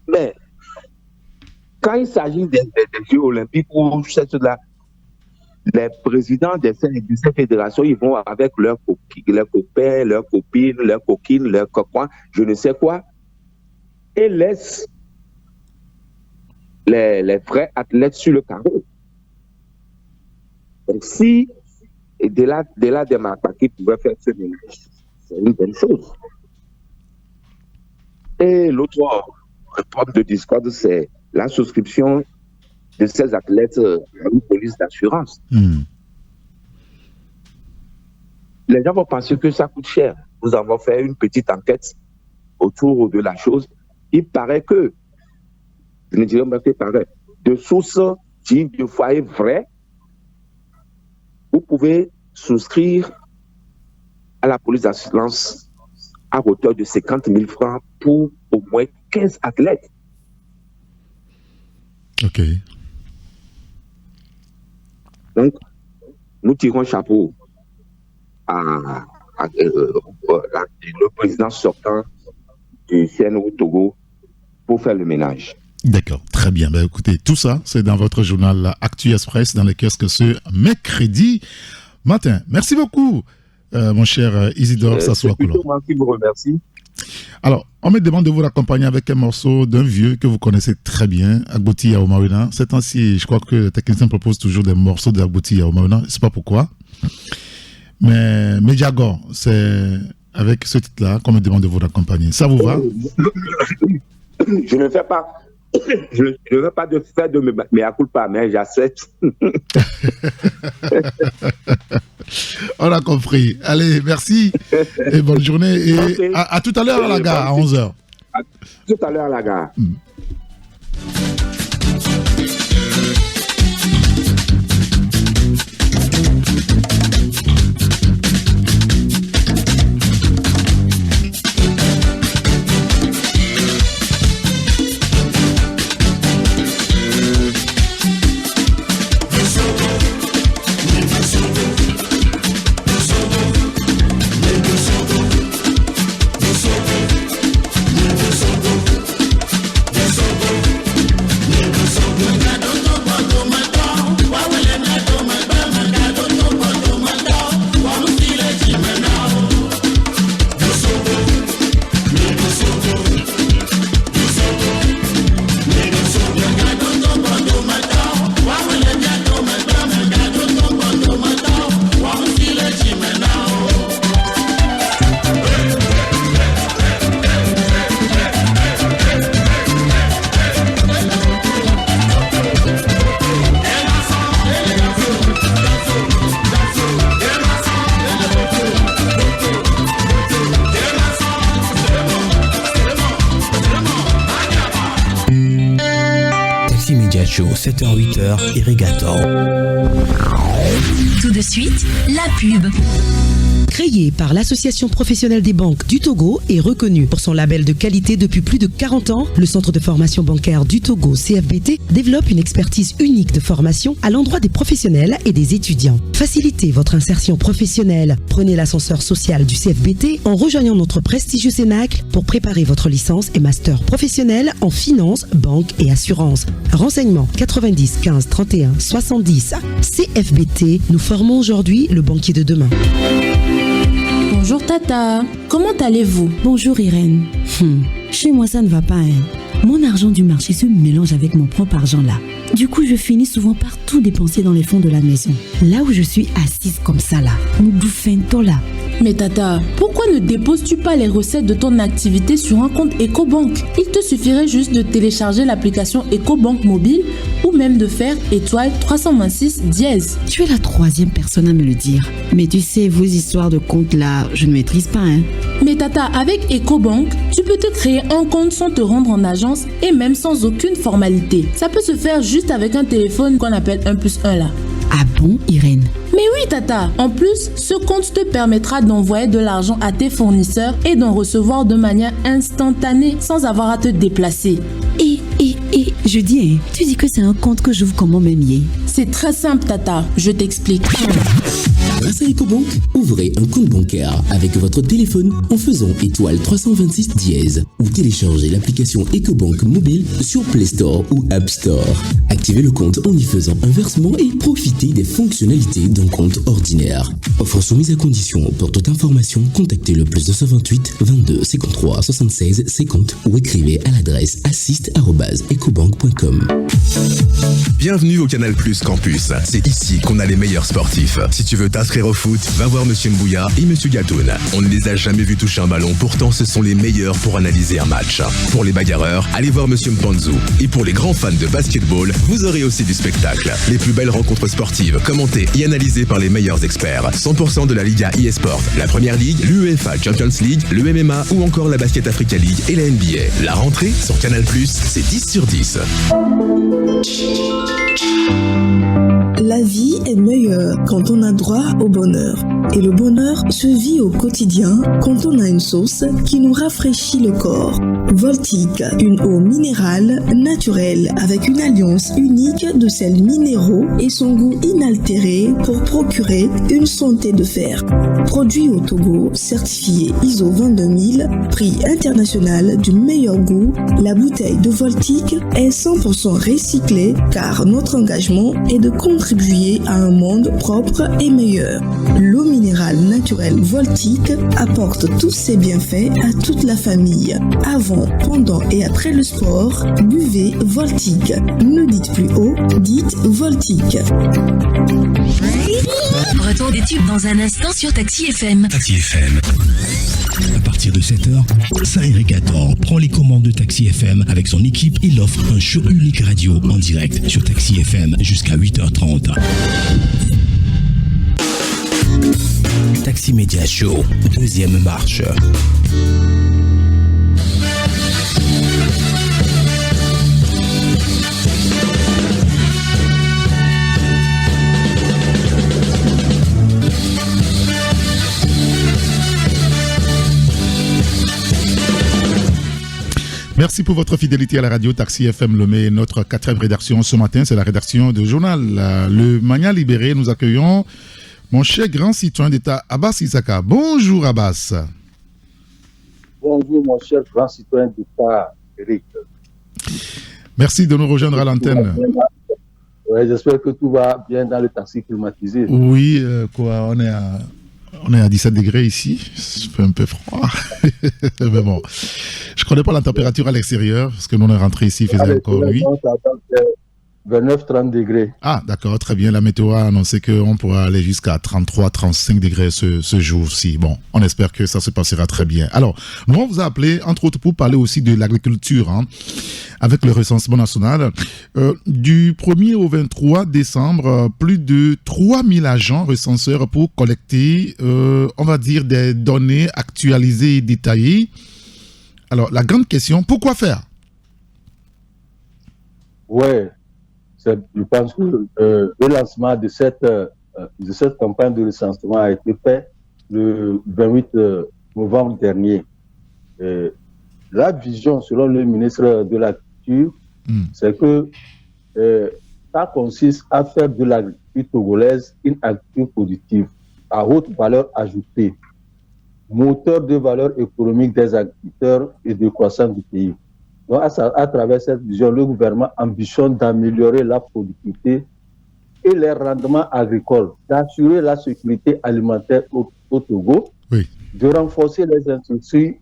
Mais quand il s'agit des Jeux olympiques ou là, les présidents de ces fédérations, ils vont avec leurs copains, leurs copines, leurs coquines, leurs copains, je ne sais quoi, et laissent les vrais athlètes sur le carreau. Donc si de là Demarpaki pouvait faire ce ménage, c'est une bonne chose. Et l'autre point de discorde, c'est la souscription de ces athlètes à une police d'assurance. Les gens vont penser que ça coûte cher. Nous avons fait une petite enquête autour de la chose. Il paraît que, je ne dirais pas qu'il paraît, de sources dignes de foyer vraies, vous pouvez souscrire à la police d'assurance à hauteur de 50 000 francs pour au moins 15 athlètes. Ok. Donc, nous tirons chapeau le président sortant du CNO Togo pour faire le ménage. D'accord, très bien. Ben, écoutez, tout ça, c'est dans votre journal Actu Express, dans le kiosque ce mercredi matin. Merci beaucoup, mon cher Isidore Sassoua Koulon. C'est plutôt moi qui vous remercie. Alors, on me demande de vous accompagner avec un morceau d'un vieux que vous connaissez très bien, Agboti Yaomaouina. Ces temps-ci, je crois que le technicien propose toujours des morceaux d'Agboti Yaomaouina. Je ne sais pas pourquoi. Mais Mediagor, c'est avec ce titre-là qu'on me demande de vous accompagner. Ça vous va? Je ne fais pas. Je ne veux pas de faire de mea culpa, mais j'accepte. On a compris. Allez, merci et bonne journée. Et okay. à tout à l'heure à la gare, à 11h. À tout à l'heure à la gare. Show, 7h-8h, Irrigator. Tout de suite, la pub. Créé par l'Association professionnelle des banques du Togo et reconnu pour son label de qualité depuis plus de 40 ans, le Centre de formation bancaire du Togo, CFBT, développe une expertise unique de formation à l'endroit des professionnels et des étudiants. Facilitez votre insertion professionnelle. Prenez l'ascenseur social du CFBT en rejoignant notre prestigieux Cénacle pour préparer votre licence et master professionnel en finance, banque et assurance. Renseignements 90 15 31 70. CFBT, nous formons aujourd'hui le banquier de demain. Bonjour Tata, comment allez-vous? Bonjour Irène. Chez moi ça ne va pas, hein. Mon argent du marché se mélange avec mon propre argent là. Du coup, je finis souvent par tout dépenser dans les fonds de la maison. Là où je suis assise comme ça là, nous bouffons là. Mais Tata, pourquoi ne déposes-tu pas les recettes de ton activité sur un compte EcoBank? Il te suffirait juste de télécharger l'application EcoBank mobile ou même de faire étoile 326 dièse. Tu es la troisième personne à me le dire. Mais tu sais, vos histoires de compte là, je ne maîtrise pas, hein. Mais Tata, avec EcoBank, tu peux te créer un compte sans te rendre en agence et même sans aucune formalité. Ça peut se faire juste avec un téléphone qu'on appelle 1+1 là. Ah bon, Irène? Mais oui, Tata. En plus, ce compte te permettra d'envoyer de l'argent à tes fournisseurs et d'en recevoir de manière instantanée sans avoir à te déplacer. Je dis, hein, tu dis que c'est un compte que j'ouvre comment même hier? C'est très simple, Tata. Je t'explique. Grâce à EcoBank, ouvrez un compte bancaire avec votre téléphone en faisant étoile 326 dièse ou téléchargez l'application EcoBank mobile sur Play Store ou App Store. Activez le compte en y faisant un versement et profitez des fonctionnalités d'un compte ordinaire. Offre soumise à condition. Pour toute information, contactez le +228 22 53 76 50 ou écrivez à l'adresse assist@ecobank.com. Bienvenue au Canal Plus Campus. C'est ici qu'on a les meilleurs sportifs. Si tu veux t'inscrire au foot, va voir Monsieur Mbouya et Monsieur Gatoun. On ne les a jamais vus toucher un ballon, pourtant ce sont les meilleurs pour analyser un match. Pour les bagarreurs, allez voir Monsieur Mpanzu. Et pour les grands fans de basketball, vous aurez aussi du spectacle. Les plus belles rencontres sportives, commentées et analysées par les meilleurs experts. 100% de la Liga eSport, la Première Ligue, l'UEFA Champions League, le MMA ou encore la Basket Africa League et la NBA. La rentrée sur Canal+, c'est 10 sur 10. La vie est meilleure quand on a droit au bonheur. Et le bonheur se vit au quotidien quand on a une sauce qui nous rafraîchit le corps. Voltique, une eau minérale naturelle avec une alliance unique de sels minéraux et son goût inaltéré pour procurer une santé de fer. Produit au Togo, certifié ISO 22000, prix international du meilleur goût, la bouteille de Voltique est 100% recyclée car notre engagement est de contribuer à un monde propre et meilleur. L'eau minérale naturelle Voltique apporte tous ses bienfaits à toute la famille. Avant, pendant et après le sport, buvez Voltique. Ne dites plus haut, dites Voltique. Retour des tubes dans un instant sur Taxi FM. Taxi FM. À partir de 7h, Saint-Irrigator prend les commandes de Taxi FM avec son équipe. Il offre un show unique radio en direct sur Taxi FM jusqu'à 8h30. Taxi Media Show, deuxième marche. Merci pour votre fidélité à la radio Taxi FM Lomé. Notre 4e rédaction ce matin, c'est la rédaction de journal Le Mania Libéré. Nous accueillons mon cher grand citoyen d'État Abbas Issaka. Bonjour Abbas. Bonjour mon cher grand citoyen d'État Eric. Merci de nous rejoindre à l'antenne. Ouais, j'espère que tout va bien dans le taxi climatisé. Oui, on est à 17 degrés ici, ça fait un peu froid. Mais bon, je ne connais pas la température à l'extérieur, parce que nous on est rentré ici, il faisait encore nuit. 29-30 degrés. Ah, d'accord, très bien. La météo a annoncé qu'on pourra aller jusqu'à 33-35 degrés ce jour-ci. Bon, on espère que ça se passera très bien. Alors, nous, on vous a appelé, entre autres, pour parler aussi de l'agriculture, avec le recensement national. Du 1er au 23 décembre, plus de 3000 agents recenseurs pour collecter, on va dire, des données actualisées et détaillées. Alors, la grande question, pourquoi faire? Ouais. je pense que le lancement de cette campagne de recensement a été fait le 28 novembre dernier. La vision, selon le ministre de l'Agriculture, c'est que ça consiste à faire de l'agriculture togolaise une agriculture productive à haute valeur ajoutée, moteur de valeur économique des agriculteurs et de croissance du pays. Donc, à travers cette vision, le gouvernement ambitionne d'améliorer la productivité et les rendements agricoles, d'assurer la sécurité alimentaire au Togo, de renforcer les industries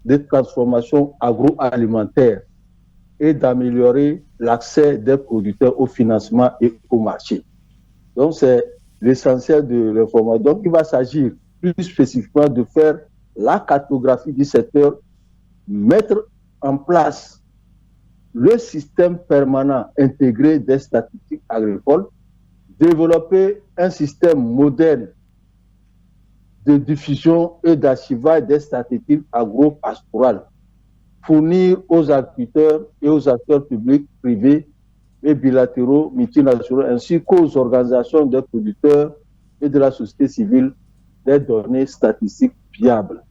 de transformation agroalimentaire et d'améliorer l'accès des producteurs au financement et au marché. Donc, c'est l'essentiel de l'information. Donc, il va s'agir plus spécifiquement de faire la cartographie du secteur, mettre en place le système permanent intégré des statistiques agricoles, développer un système moderne de diffusion et d'archivage des statistiques agro-pastorales, fournir aux agriculteurs et aux acteurs publics, privés et bilatéraux, multinationaux, ainsi qu'aux organisations des producteurs et de la société civile des données statistiques fiables.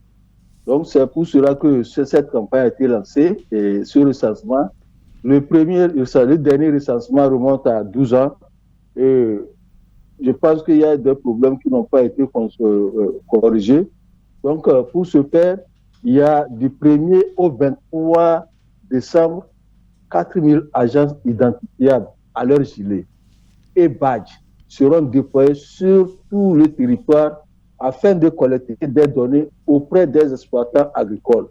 Donc, c'est pour cela que cette campagne a été lancée et ce recensement, le dernier recensement remonte à 12 ans et je pense qu'il y a des problèmes qui n'ont pas été corrigés. Donc, pour ce faire, il y a du 1er au 23 décembre 4000 agents identifiables à leur gilet et badges seront déployés sur tout le territoire afin de collecter des données auprès des exploitants agricoles.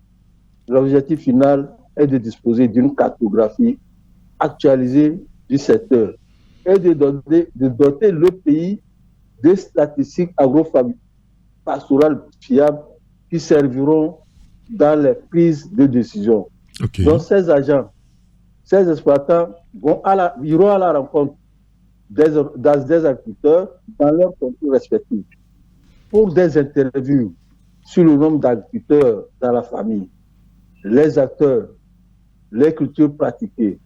L'objectif final est de disposer d'une cartographie actualisée du secteur et de doter le pays des statistiques agro-pastorales fiables qui serviront dans les prises de décision. Donc, ces agents, ces exploitants iront à la rencontre des agriculteurs dans leurs contrées respectifs pour des interviews sur le nombre d'agriculteurs dans la famille, les acteurs, les cultures pratiquées,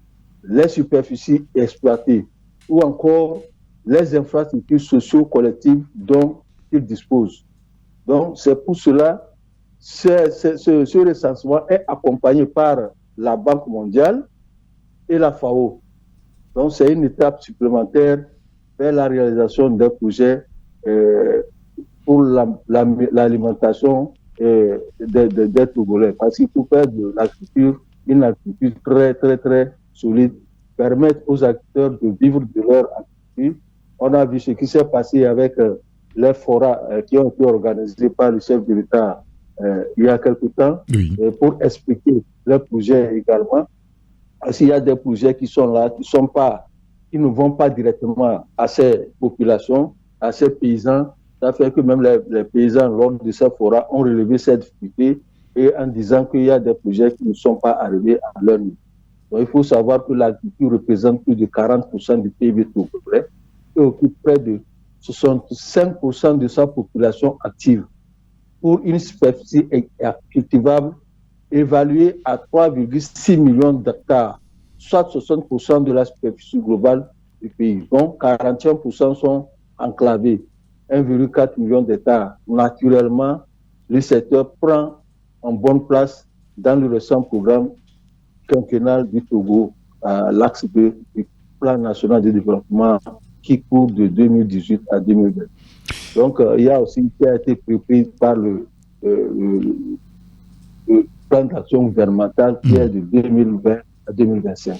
les superficies exploitées ou encore les infrastructures socio-collectives dont ils disposent. Donc, c'est pour cela ce recensement est accompagné par la Banque mondiale et la FAO. Donc, c'est une étape supplémentaire vers la réalisation des projets pour l'alimentation des Togolais. Parce qu'il faut faire de l'agriculture une agriculture très, très, très solide, permettre aux acteurs de vivre de leur agriculture. On a vu ce qui s'est passé avec les forats qui ont été organisés par le chef de l'État il y a quelque temps, pour expliquer leurs projets également. S'il y a des projets qui sont là, qui ne vont pas directement à ces populations, à ces paysans, ça fait que même les paysans, lors de ces forats, ont relevé cette difficulté et en disant qu'il y a des projets qui ne sont pas arrivés à leur niveau. Donc, il faut savoir que l'agriculture représente plus de 40% du PIB togolais et occupe près de 65% de sa population active pour une superficie cultivable évaluée à 3,6 millions d'hectares, soit 60% de la superficie globale du pays. Donc, 41% sont enclavés, 1,4 million d'hectares. Naturellement, le secteur prend en bonne place dans le récent programme quinquennal du Togo, l'axe du plan national de développement qui court de 2018 à 2020. Donc, il y a aussi qui a été préparé par le plan d'action gouvernemental qui est de 2020 à 2025.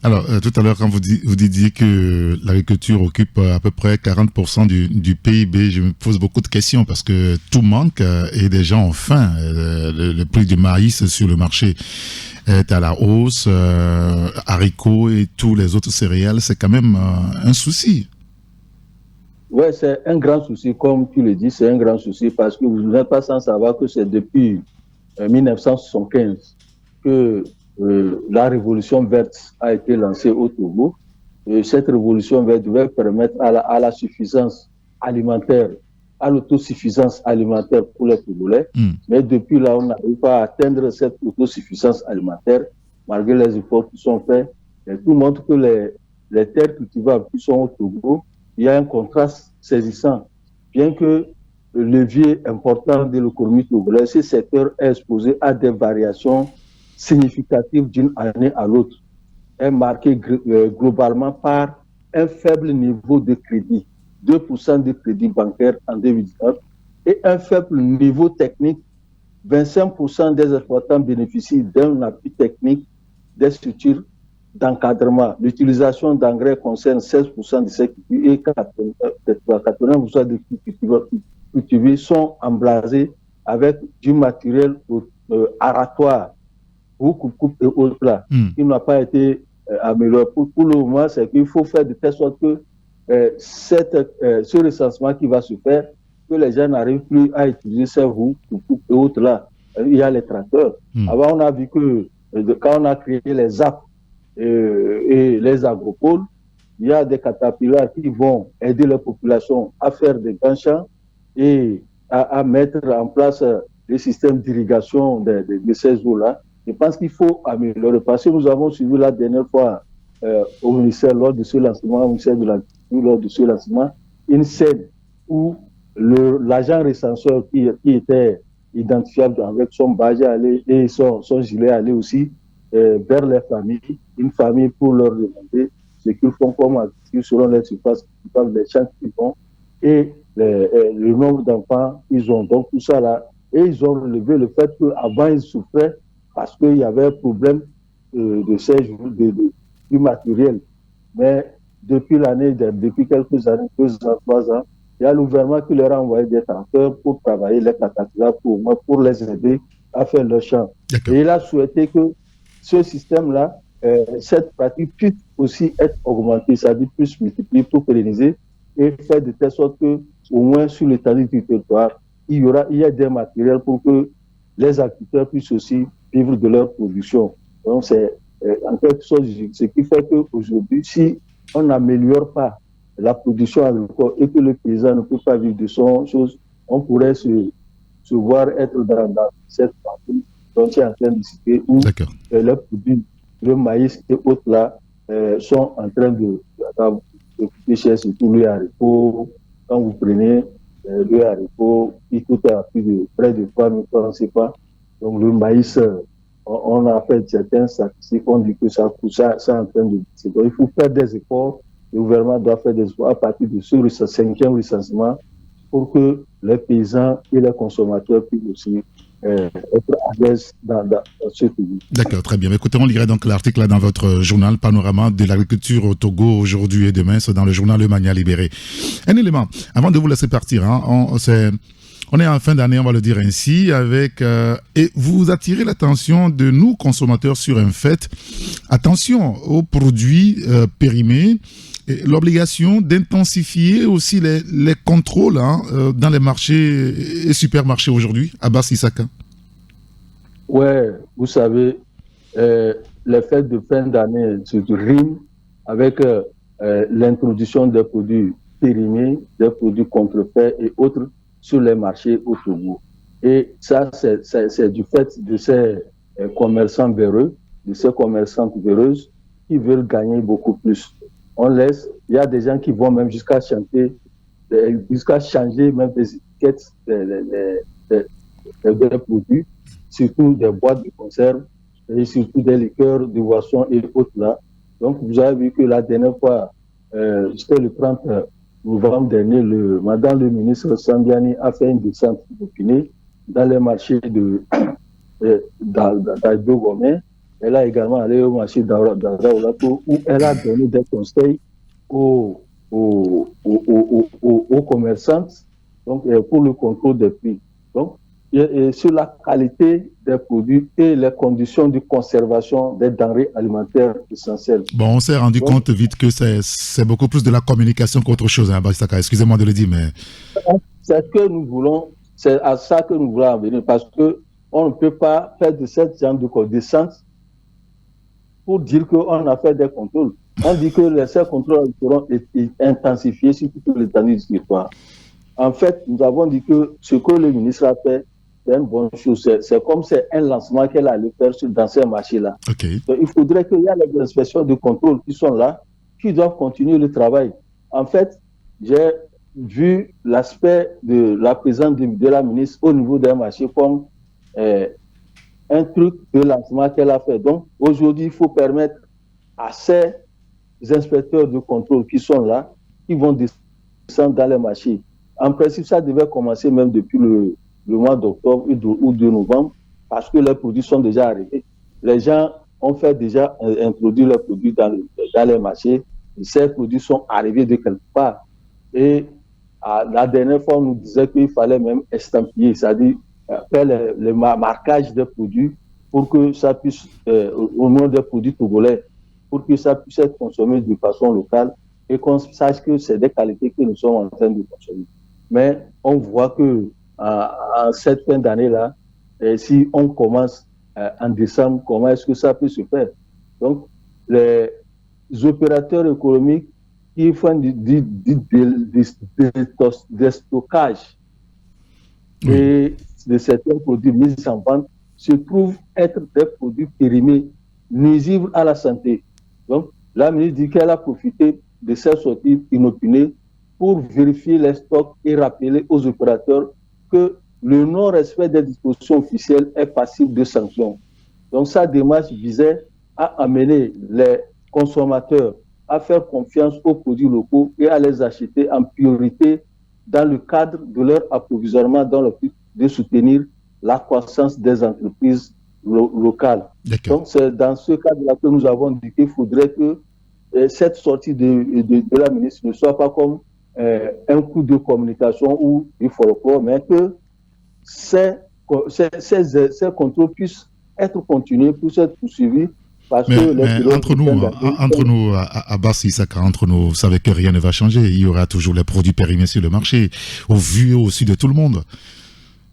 Alors, tout à l'heure, quand vous disiez que l'agriculture occupe à peu près 40% du PIB, je me pose beaucoup de questions parce que tout manque et des gens ont faim. Le prix du maïs sur le marché est à la hausse, haricots et tous les autres céréales, c'est quand même un souci. Oui, c'est un grand souci, comme tu le dis, c'est un grand souci parce que vous n'êtes pas sans savoir que c'est depuis 1975 que la révolution verte a été lancée au Togo. Et cette révolution verte devait permettre à la suffisance alimentaire, à l'autosuffisance alimentaire pour les Togolais. Mais depuis là, on n'arrive pas à atteindre cette autosuffisance alimentaire malgré les efforts qui sont faits. Et tout montre que les terres cultivables qui sont au Togo, il y a un contraste saisissant. Bien que le levier important de l'économie togolaise, ce secteur est exposé à des variations significatives d'une année à l'autre, est marqué globalement par un faible niveau de crédit, 2% de crédit bancaire en 2019, et un faible niveau technique. 25% des exploitants bénéficient d'un appui technique des structures d'encadrement. L'utilisation d'engrais concerne 16% de ces cultures et 80% des cultures cultivés sont emblasés avec du matériel aratoire, coupe et autres là, qui n'a pas été amélioré. Pour le moment, c'est qu'il faut faire de telle sorte que ce recensement qui va se faire, que les gens n'arrivent plus à utiliser ces roues, coupe et autres là. Il y a les tracteurs. Avant, on a vu que quand on a créé les ZAP et les agropoles, il y a des catapillars qui vont aider la population à faire des grands champs et à mettre en place des systèmes d'irrigation de ces eaux-là. Je pense qu'il faut améliorer. Parce que nous avons suivi la dernière fois au ministère, lors de ce lancement, au ministère de l'Agriculture, lors de ce lancement, une scène où l'agent recenseur qui était identifiable avec son badge et son gilet allait aussi vers les familles, une famille pour leur demander ce qu'ils font comme activité selon les surfaces, les champs qu'ils font et le nombre d'enfants qu'ils ont. Donc tout ça là, et ils ont relevé le fait qu'avant ils souffraient parce qu'il y avait un problème de séjour, du matériel. Mais depuis quelques années, 2 ans, 3 ans, il y a le gouvernement qui leur a envoyé des tracteurs pour travailler les catapillars pour les aider à faire leur champ. Et il a souhaité que ce système-là, cette pratique puisse aussi être augmentée, c'est-à-dire puisse multiplier pour pérenniser et faire de telle sorte que, au moins sur l'étendue du territoire, il y a des matériels pour que les agriculteurs puissent aussi vivre de leur production. Donc c'est en quelque sorte ce qui fait qu'aujourd'hui, si on n'améliore pas la production agricole et que le paysan ne peut pas vivre de son chose, on pourrait se voir être dans cette partie dont il est en train de citer, où les produits, le maïs et autres là, sont en train de coûter cher, surtout le haricot. Quand vous prenez le haricot, il coûte à plus de près de 3 000 francs, c'est pas. Donc le maïs, on a fait certains statistiques, on dit que ça est en train de baisser. Donc il faut faire des efforts. Le gouvernement doit faire des efforts à partir de ce 5e recensement pour que les paysans et les consommateurs puissent aussi être à l'aise dans ce pays. D'accord, très bien. Écoutez, on lirait donc l'article là dans votre journal Panorama de l'agriculture au Togo aujourd'hui et demain, c'est dans le journal Le Mania Libéré. Un élément, avant de vous laisser partir, on est en fin d'année, on va le dire ainsi, et vous attirez l'attention de nous consommateurs sur un fait. Attention aux produits périmés. Et l'obligation d'intensifier aussi les contrôles dans les marchés et supermarchés aujourd'hui, Abbas Issaka. Ouais, vous savez, les fêtes de fin d'année se riment avec l'introduction des produits périmés, des produits contrefaits et autres sur les marchés au Togo. Et ça, c'est du fait de ces commerçants véreux, de ces commerçantes véreuses qui veulent gagner beaucoup plus. Il y a des gens qui vont même jusqu'à changer même des étiquettes des produits, surtout des boîtes de conserve et surtout des liqueurs, des boissons et autres là. Donc vous avez vu que la dernière fois, c'était le 30 novembre dernier, madame le ministre Sambiani a fait une descente d'opinion dans les marchés d'Aïdo-Gomé. Elle a également allé au marché d'Auraolato où elle a donné des conseils aux commerçantes donc, pour le contrôle des prix. Donc, et sur la qualité des produits et les conditions de conservation des denrées alimentaires essentielles. Bon, on s'est rendu compte vite que c'est beaucoup plus de la communication qu'autre chose, hein, Bastaka. Excusez-moi de le dire, mais... C'est à ça que nous voulons en venir, parce qu'on ne peut pas faire de cette genre de descente pour dire qu'on a fait des contrôles. On dit que ces contrôles seront intensifiés sur toute l'étendue du territoire. En fait, nous avons dit que ce que le ministre a fait, c'est une bonne chose. C'est comme c'est un lancement qu'elle allait faire dans ces marchés-là. Okay. Donc, il faudrait qu'il y ait les inspections de contrôle qui sont là, qui doivent continuer le travail. En fait, j'ai vu l'aspect de la présence de la ministre au niveau d'un marché comme un truc de lancement qu'elle a fait. Donc, aujourd'hui, il faut permettre à ces inspecteurs de contrôle qui sont là, qui vont descendre dans les marchés. En principe, ça devait commencer même depuis le mois d'octobre ou de novembre, parce que les produits sont déjà arrivés. Les gens ont fait déjà introduire leurs produits dans les marchés. Et ces produits sont arrivés de quelque part. Et la dernière fois, on nous disait qu'il fallait même estampiller, c'est-à-dire faire le marquage des produits pour que ça puisse, au nom des produits togolais, pour que ça puisse être consommé de façon locale et qu'on sache que c'est des qualités que nous sommes en train de consommer. Mais on voit que en cette fin d'année-là, si on commence en décembre, comment est-ce que ça peut se faire? Donc, les opérateurs économiques qui font des stockages et de certains produits mis en vente se trouvent être des produits périmés nuisibles à la santé. Donc, la ministre dit qu'elle a profité de cette sortie inopinée pour vérifier les stocks et rappeler aux opérateurs que le non-respect des dispositions officielles est passible de sanctions. Donc, sa démarche visait à amener les consommateurs à faire confiance aux produits locaux et à les acheter en priorité dans le cadre de leur approvisionnement dans le but de soutenir la croissance des entreprises locales. Donc, c'est dans ce cadre-là que nous avons dit qu'il faudrait que cette sortie de la ministre ne soit pas comme un coup de communication ou du folklore, mais que ces contrôles puissent être continués, puissent être poursuivis. Mais entre nous, Abbas Issaka, entre nous, vous savez que rien ne va changer. Il y aura toujours les produits périmés sur le marché, au vu aussi de tout le monde.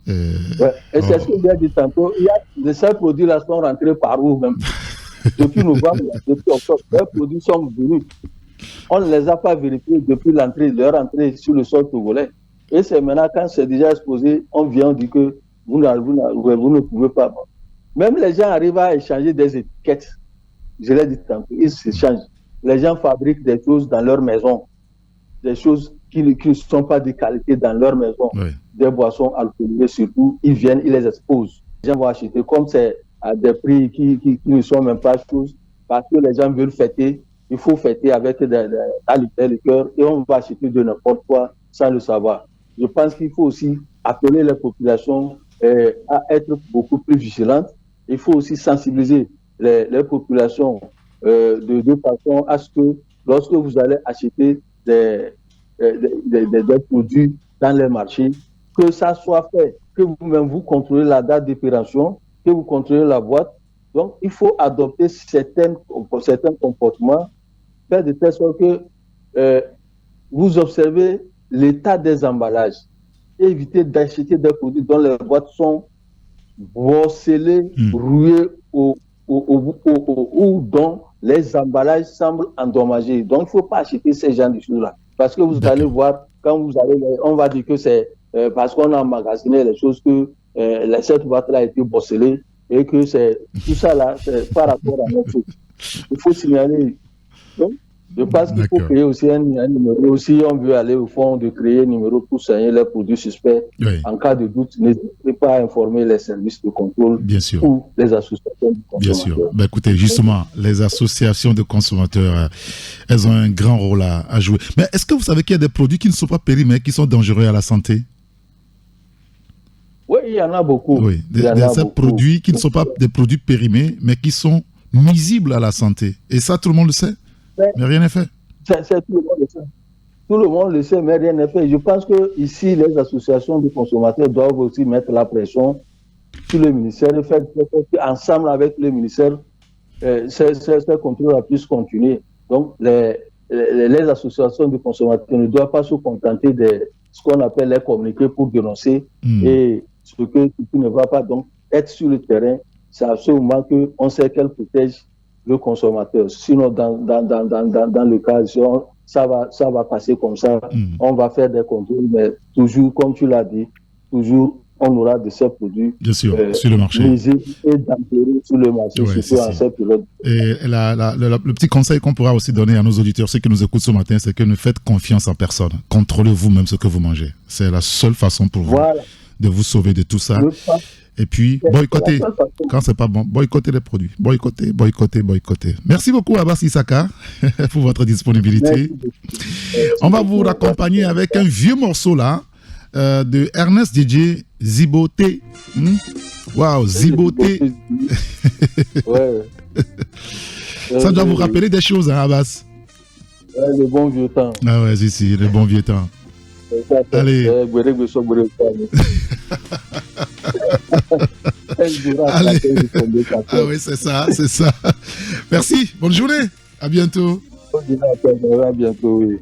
Ouais. Et c'est ce que j'ai dit tantôt. Il y a ces produits-là sont rentrés par où même? Depuis novembre, depuis octobre, les produits sont venus. On ne les a pas vérifiés depuis leur entrée sur le sol togolais. Et c'est maintenant, quand c'est déjà exposé, on vient, on dit que vous ne pouvez pas. Même les gens arrivent à échanger des étiquettes. Je l'ai dit tantôt, ils s'échangent. Les gens fabriquent des choses dans leur maison, des choses qui ne sont pas de qualité dans leur maison, des boissons alcoolisées surtout, ils viennent, ils les exposent. Les gens vont acheter comme c'est à des prix qui ne sont même pas choses, parce que les gens veulent fêter, il faut fêter avec des liqueurs et on va acheter de n'importe quoi sans le savoir. Je pense qu'il faut aussi appeler les populations à être beaucoup plus vigilantes. Il faut aussi sensibiliser les populations de façon à ce que lorsque vous allez acheter des produits dans les marchés, que ça soit fait, que vous-même vous contrôlez la date d'expiration, que vous contrôlez la boîte. Donc, il faut adopter certains comportements, faire de telle sorte que vous observez l'état des emballages et éviter d'acheter des produits dont les boîtes sont bosselées, rouillées ou dont les emballages semblent endommagés. Donc, il ne faut pas acheter ces genres de choses-là. Parce que vous allez voir, quand vous allez, on va dire que c'est parce qu'on a emmagasiné les choses que cette boîte-là a été bosselée et que c'est tout ça là, c'est par rapport à notre chose. Il faut signaler. Donc, je pense qu'il faut créer aussi un numéro. Si on veut aller au fond de créer un numéro pour signaler les produits suspects, en cas de doute, n'hésitez pas à informer les services de contrôle ou les associations de consommateurs. Bien sûr. Ben, écoutez, justement, les associations de consommateurs, elles ont un grand rôle à jouer. Mais est-ce que vous savez qu'il y a des produits qui ne sont pas périmés, qui sont dangereux à la santé? Oui, il y en a beaucoup. Oui, des produits qui ne sont pas des produits périmés, mais qui sont nuisibles à la santé. Et ça, tout le monde le sait. Mais rien n'est fait. Tout le monde le sait. Tout le monde le sait, mais rien n'est fait. Je pense que ici, les associations de consommateurs doivent aussi mettre la pression sur le ministère et faire ensemble avec le ministère, ces contrôles puissent continuer. Donc, les associations de consommateurs ne doivent pas se contenter de ce qu'on appelle les communiqués pour dénoncer et ce qui ne va pas. Donc, être sur le terrain, c'est à ce moment qu'on sait qu'elle protège le consommateur. Sinon, dans le cas, ça va passer comme ça. On va faire des contrôles, mais toujours, comme tu l'as dit, toujours on aura de ces produits bien sûr, sur le marché. Lisibles et dangereux sur le marché, Ouais, surtout en cette période. Et le petit conseil qu'on pourra aussi donner à nos auditeurs, ceux qui nous écoutent ce matin, c'est que ne faites confiance en personne. Contrôlez vous-même ce que vous mangez. C'est la seule façon pour vous de vous sauver de tout ça. Et puis, boycottez. Quand c'est pas bon, boycottez les produits. Boycottez. Merci beaucoup, Abbas Issaka, pour votre disponibilité. On va vous accompagner avec un vieux morceau là, de Ernest DJ, Ziboté. Waouh, Ziboté. Ça doit vous rappeler des choses, hein, Abbas? Le bon vieux temps. Ah ouais, si, le bon vieux temps. Allez. Allez. Ah oui, c'est ça. Merci, bonne journée. À bientôt. À bientôt, oui.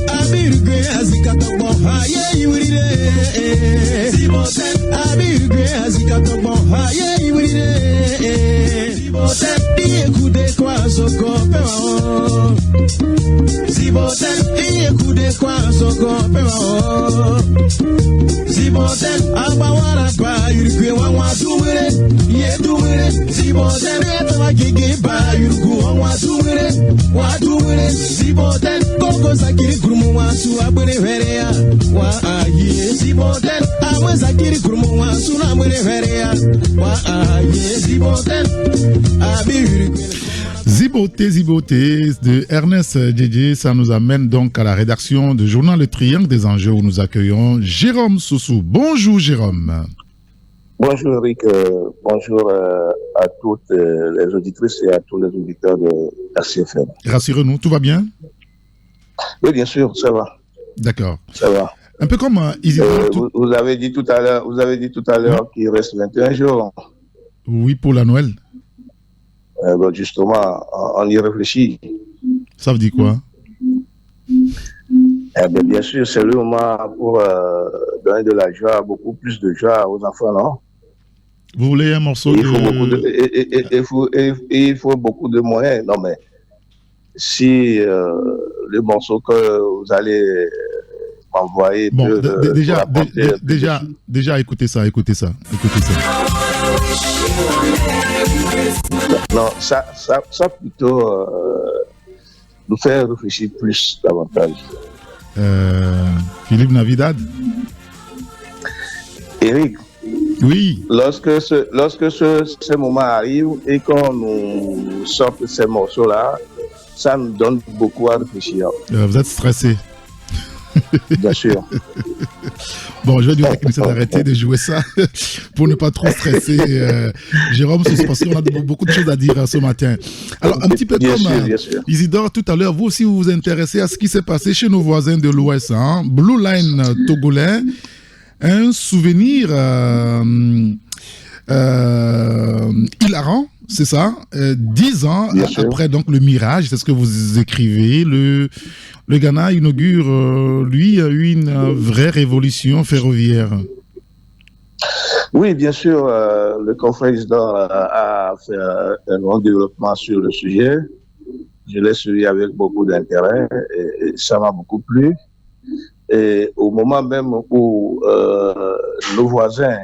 Abirugwe azikatogbo haye iwirire. Zibote abirugwe azikatogbo haye iwirire. Zibote iye kude kwa soko pewa o. Zibote iye kude kwa soko pewa o. Zibote agbawara pa yurugwe wanwa tumire. Ye tumire. Zibote reta gege pa yurugu wanwa tumire. Wa tumire. Zibote koko zakiri kurumu wasu abure verea. Wa aye. Zibote awe zakiri kurumu wasu na abure verea. Wa aye. Zibote abirugwe. Ziboté de Ernest DJ, ça nous amène donc à la rédaction du journal Le Triangle des Enjeux où nous accueillons Jérôme Soussou. Bonjour Jérôme. Bonjour Eric, bonjour à toutes les auditrices et à tous les auditeurs de RCFM. Rassurez-nous, tout va bien? Oui, bien sûr, ça va. D'accord. Ça va. Un peu comme Isidore. Vous avez dit tout à l'heure, qu'il reste 21 jours. Oui, pour la Noël. Bon, justement, on y réfléchit. Ça veut dire quoi? Bien sûr, c'est le moment pour donner de la joie, beaucoup plus de joie aux enfants, non? Vous voulez un morceau il faut beaucoup de moyens. Non, mais si le morceau que vous allez m'envoyer... Bon, déjà, écoutez ça. Non, ça plutôt nous fait réfléchir plus davantage. Philippe Navidad. Eric. Oui. Lorsque ce moment arrive et qu'on nous sorte ces morceaux-là, ça nous donne beaucoup à réfléchir. Vous êtes stressé. Bien sûr. Bon, je vais dire aux techniciens d'arrêter de jouer ça pour ne pas trop stresser Jérôme, parce qu'on a beaucoup de choses à dire ce matin. Alors, un petit peu bien comme sûr. Isidore tout à l'heure, vous aussi vous vous intéressez à ce qui s'est passé chez nos voisins de l'Ouest, hein? Blue Line togolais, un souvenir hilarant, c'est ça, 10 ans après donc le mirage, c'est ce que vous écrivez, le Ghana inaugure, lui, a eu une vraie révolution ferroviaire. Oui, bien sûr, le confrère Isidore a fait un grand développement sur le sujet. Je l'ai suivi avec beaucoup d'intérêt et ça m'a beaucoup plu. Et au moment même où nos voisins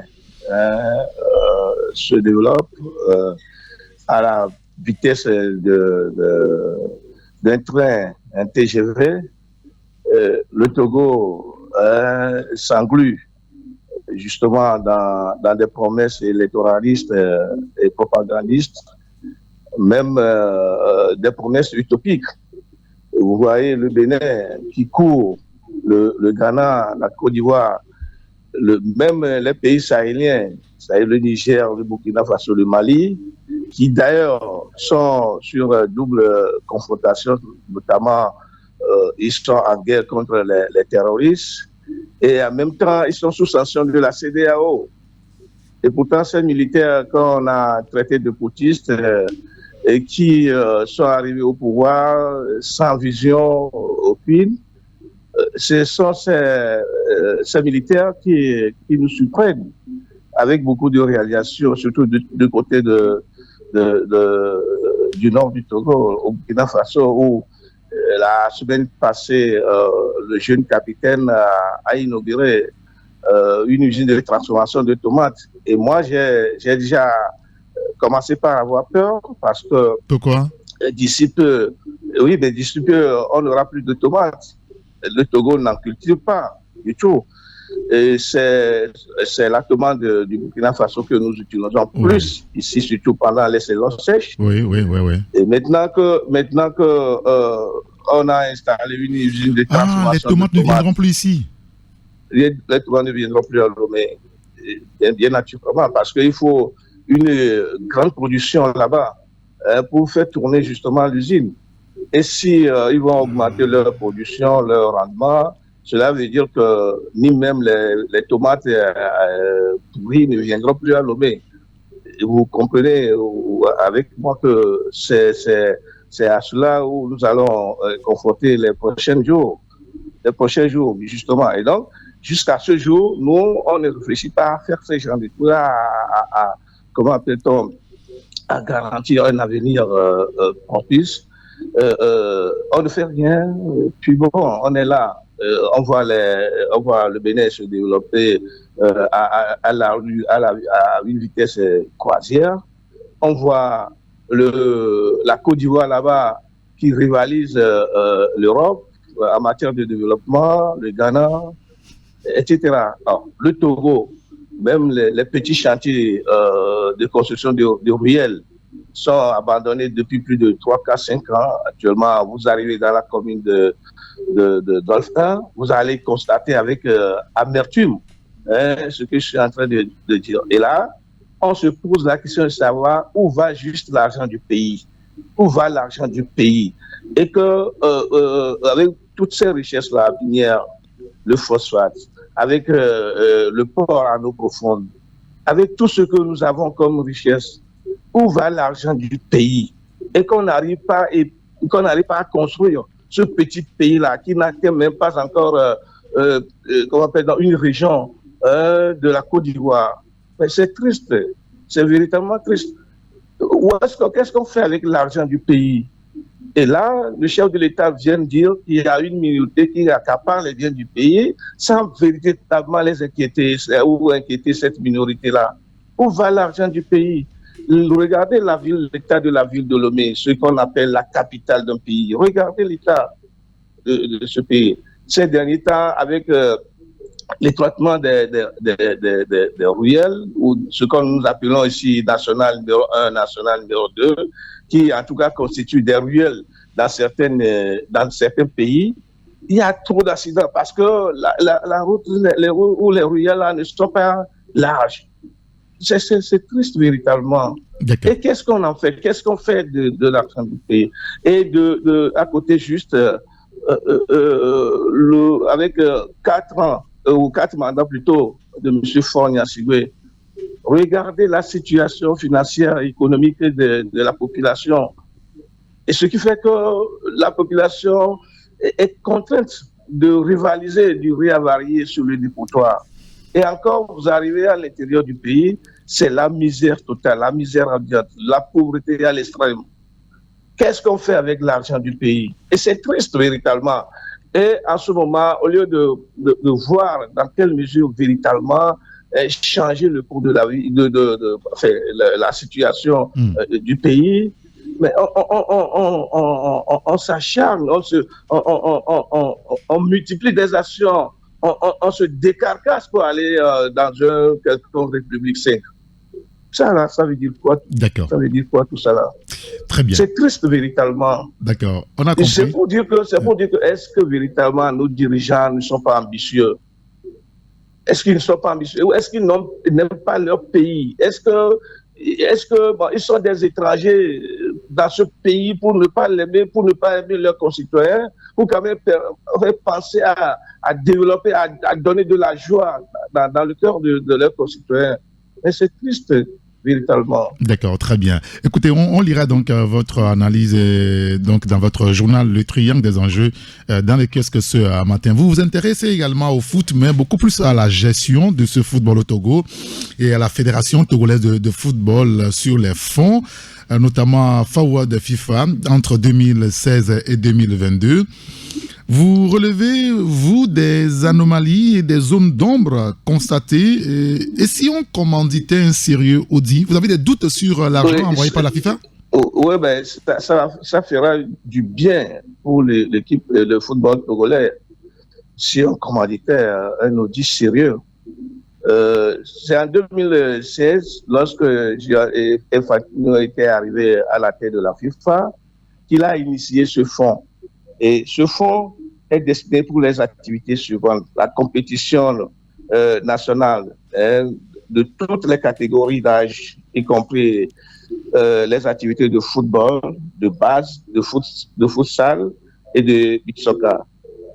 se développent à la vitesse d'un train, un TGV, le Togo s'englue justement dans des promesses électoralistes et propagandistes, même des promesses utopiques. Vous voyez le Bénin qui court, le Ghana, la Côte d'Ivoire, même les pays sahéliens, c'est-à-dire le Niger, le Burkina Faso, le Mali, qui d'ailleurs sont sur double confrontation, notamment ils sont en guerre contre les terroristes, et en même temps, ils sont sous sanction de la CEDEAO. Et pourtant, ces militaires qu'on a traités de putschistes et qui sont arrivés au pouvoir sans vision aucune, ce sont ces militaires qui nous surprennent avec beaucoup de réalisations, surtout du côté du nord du Togo, au Burkina Faso, où la semaine passée, le jeune capitaine a inauguré une usine de transformation de tomates. Et moi, j'ai déjà commencé par avoir peur parce que pourquoi? D'ici peu, on n'aura plus de tomates. Le Togo n'en cultive pas du tout. Et c'est la demande du Burkina Faso que nous utilisons plus ici, surtout pendant les saisons sèches. Oui. Et maintenant que on a installé une usine de transformation. Les tomates ne viendront plus ici. Les tomates ne viendront plus à Lomé, bien naturellement, parce qu'il faut une grande production là-bas pour faire tourner justement l'usine. Et si ils vont augmenter leur production, leur rendement, cela veut dire que ni même les tomates pourries ne viendront plus à Lomé. Vous comprenez avec moi que c'est à cela où nous allons confronter les prochains jours, justement. Et donc, jusqu'à ce jour, nous, on ne réfléchit pas à faire ce genre de choses, comment appelle-t-on, à garantir un avenir propice. On ne fait rien, puis bon, on est là. On voit le Bénin se développer à une vitesse croisière. On voit la Côte d'Ivoire là-bas qui rivalise l'Europe en matière de développement, le Ghana, etc. Alors, le Togo, même les petits chantiers de construction de ruelles sont abandonnés depuis plus de 3, 4, 5 ans. Actuellement, vous arrivez dans la commune de Dolphin, vous allez constater avec amertume ce que je suis en train de dire. Et là, on se pose la question de savoir où va juste l'argent du pays. Où va l'argent du pays? Et que avec toutes ces richesses-là, minières, le phosphate, avec le port en eau profonde, avec tout ce que nous avons comme richesse, où va l'argent du pays? Et qu'on n'arrive pas à construire ce petit pays-là qui n'a même pas encore une région de la Côte d'Ivoire. Mais c'est triste, c'est véritablement triste. Qu'est-ce qu'on fait avec l'argent du pays? Et là, le chef de l'État vient dire qu'il y a une minorité qui accapare les biens du pays sans véritablement les inquiéter ou inquiéter cette minorité-là. Où va l'argent du pays? Regardez l'état de la ville de Lomé, ce qu'on appelle la capitale d'un pays. Regardez l'état de ce pays. Ces derniers temps, avec l'étroitement des ruelles, ou ce que nous appelons ici national numéro 1, national numéro 2, qui en tout cas constituent des ruelles dans certains pays, il y a trop d'accidents parce que la route, les ruelles là, ne sont pas larges. C'est triste véritablement. Et qu'est-ce qu'on en fait? Qu'est-ce qu'on fait de l'argent du pays? Et à côté juste, avec 4 ans, ou 4 mandats plutôt, de M. Fornia Sigwe, regardez la situation financière et économique de la population. Et ce qui fait que la population est contrainte de rivaliser du riz avarié sur le dépotoir. Et encore, vous arrivez à l'intérieur du pays, c'est la misère totale, la misère ambiante, la pauvreté à l'extrême. Qu'est-ce qu'on fait avec l'argent du pays? Et c'est triste véritablement. Et en ce moment, au lieu de voir dans quelle mesure véritablement changer le cours de la vie, la situation du pays, mais on s'acharne, on multiplie des actions, on se décarcasse pour aller dans un quelconque République 5. Ça veut dire quoi? D'accord. Ça veut dire quoi tout ça là? Très bien. C'est triste véritablement. D'accord. On a compris. C'est pour dire que est-ce que véritablement nos dirigeants ne sont pas ambitieux? Est-ce qu'ils ne sont pas ambitieux? Ou est-ce qu'ils n'aiment pas leur pays? Est-ce est-ce que ils sont des étrangers dans ce pays pour ne pas l'aimer, pour ne pas aimer leurs concitoyens, pour quand même penser à développer, à donner de la joie dans le cœur de leurs concitoyens. Mais c'est triste, véritablement. D'accord, très bien. Écoutez, on lira donc votre analyse donc dans votre journal Le Triangle des enjeux dans les kiosques ce matin. Vous vous intéressez également au foot, mais beaucoup plus à la gestion de ce football au Togo et à la Fédération togolaise de football sur les fonds, notamment Forward FIFA entre 2016 et 2022. Vous relevez, vous, des anomalies et des zones d'ombre constatées. Et si on commanditait un sérieux audit, vous avez des doutes sur l'argent envoyé par la FIFA? Oui, ça fera du bien pour l'équipe de football togolais si on commanditait un audit sérieux. C'est en 2016, lorsque Infantino était arrivé à la tête de la FIFA, qu'il a initié ce fonds. Et ce fonds est destiné pour les activités suivantes. La compétition nationale de toutes les catégories d'âge, y compris les activités de football, de base, de futsal et de beach soccer.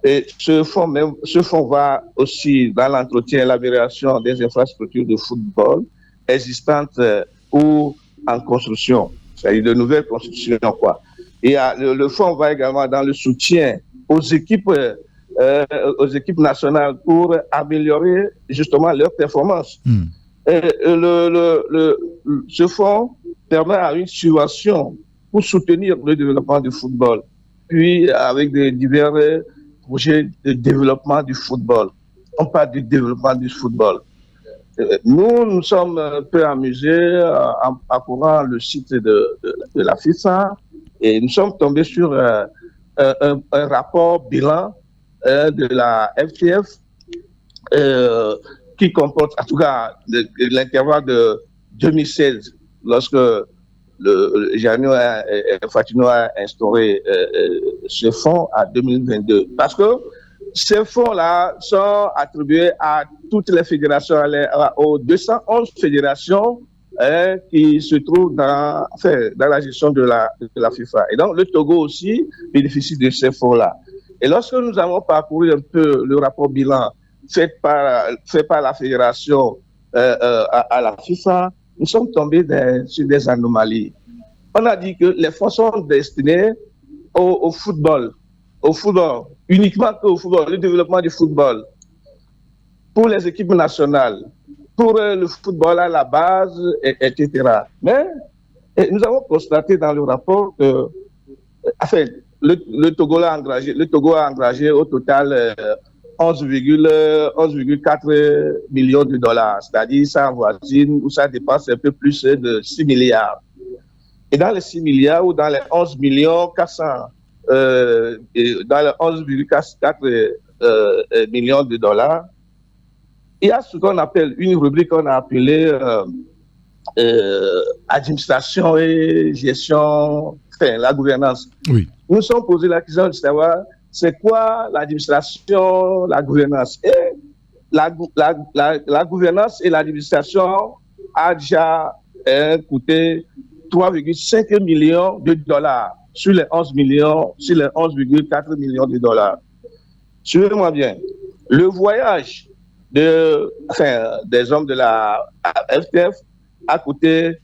Et ce fonds va aussi dans l'entretien et l'amélioration des infrastructures de football existantes ou en construction, c'est-à-dire de nouvelles constructions, quoi. Et le fonds va également dans le soutien aux équipes nationales pour améliorer justement leurs performances. Ce fonds permet à une subvention pour soutenir le développement du football, puis avec des divers projets de développement du football. On parle du développement du football. Nous sommes un peu amusés en parcourant le site de la FIFA. Et nous sommes tombés sur un rapport bilan de la FTF qui comporte, en tout cas, l'intervalle de 2016, lorsque Gianni Infantino a instauré ce fonds à 2022. Parce que ces fonds-là sont attribués à toutes les fédérations, aux 211 fédérations qui se trouve dans la gestion de la FIFA. Et donc, le Togo aussi bénéficie de ces fonds-là. Et lorsque nous avons parcouru un peu le rapport bilan fait par la fédération à la FIFA, nous sommes tombés sur des anomalies. On a dit que les fonds sont destinés au football, uniquement au football, le développement du football, pour les équipes nationales, pour le football à la base, etc. Mais nous avons constaté dans le rapport que le Togo a engagé au total 11,4 millions de dollars, c'est-à-dire ça avoisine ou ça dépasse un peu plus de 6 milliards. Et dans les 6 milliards ou dans les 11 millions 400, dans les 11,4 millions de dollars, il y a ce qu'on appelle une rubrique qu'on a appelée administration et gestion, la gouvernance. Oui. Nous nous sommes posé la question de savoir c'est quoi l'administration, la gouvernance. Et la gouvernance et l'administration a déjà coûté 3,5 millions de dollars sur les 11 millions, sur les 11,4 millions de dollars. Suivez-moi bien. Le voyage des hommes de la FTF a coûté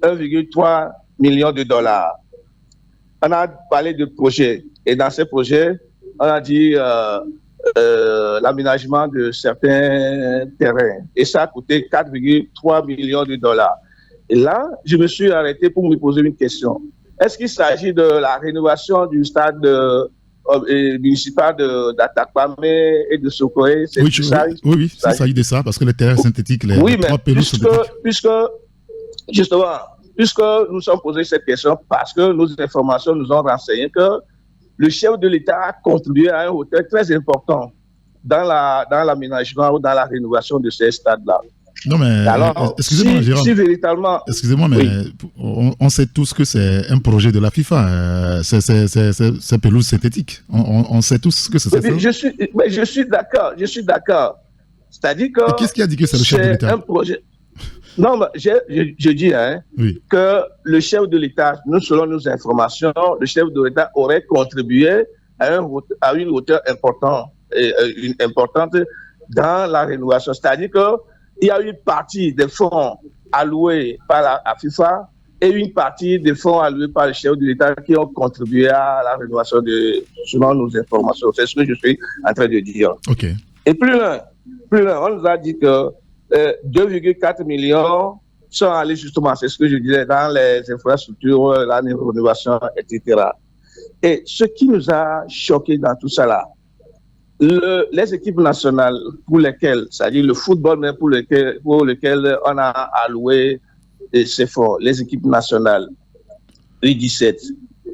1,3 million de dollars. On a parlé de projets. Et dans ces projets, on a dit l'aménagement de certains terrains. Et ça a coûté 4,3 millions de dollars. Et là, je me suis arrêté pour me poser une question. Est-ce qu'il s'agit de la rénovation du stade municipal d'Atakpame et de Sokoé? Oui, il s'agit de ça, parce que les terrains synthétiques, les trois pelouses synthétiques. Puisque nous sommes posés cette question, parce que nos informations nous ont renseigné que le chef de l'État a contribué à un hauteur très important dans l'aménagement ou dans la rénovation de ces stades-là. Non, mais excusez-moi, Jérôme. Si véritablement. Excusez-moi, mais on sait tous que c'est un projet de la FIFA, c'est pelouse synthétique. On sait tous que c'est ça. Je suis d'accord. C'est-à-dire que. Et qu'est-ce qui a dit que c'est le chef de l'État? Un projet. Non, mais je dis que le chef de l'État, nous, selon nos informations, le chef de l'État aurait contribué à une hauteur importante dans la rénovation. C'est-à-dire qu'il y a une partie des fonds alloués par la FIFA et une partie des fonds alloués par le chef de l'État qui ont contribué à la rénovation selon nos informations. C'est ce que je suis en train de dire. OK. Et plus loin, on nous a dit que 2,4 millions sont allés justement, c'est ce que je disais, dans les infrastructures, la rénovation, etc. Et ce qui nous a choqué dans tout ça là, les équipes nationales pour lesquelles, c'est-à-dire le football même pour lequel on a alloué ces fonds, les équipes nationales, U17,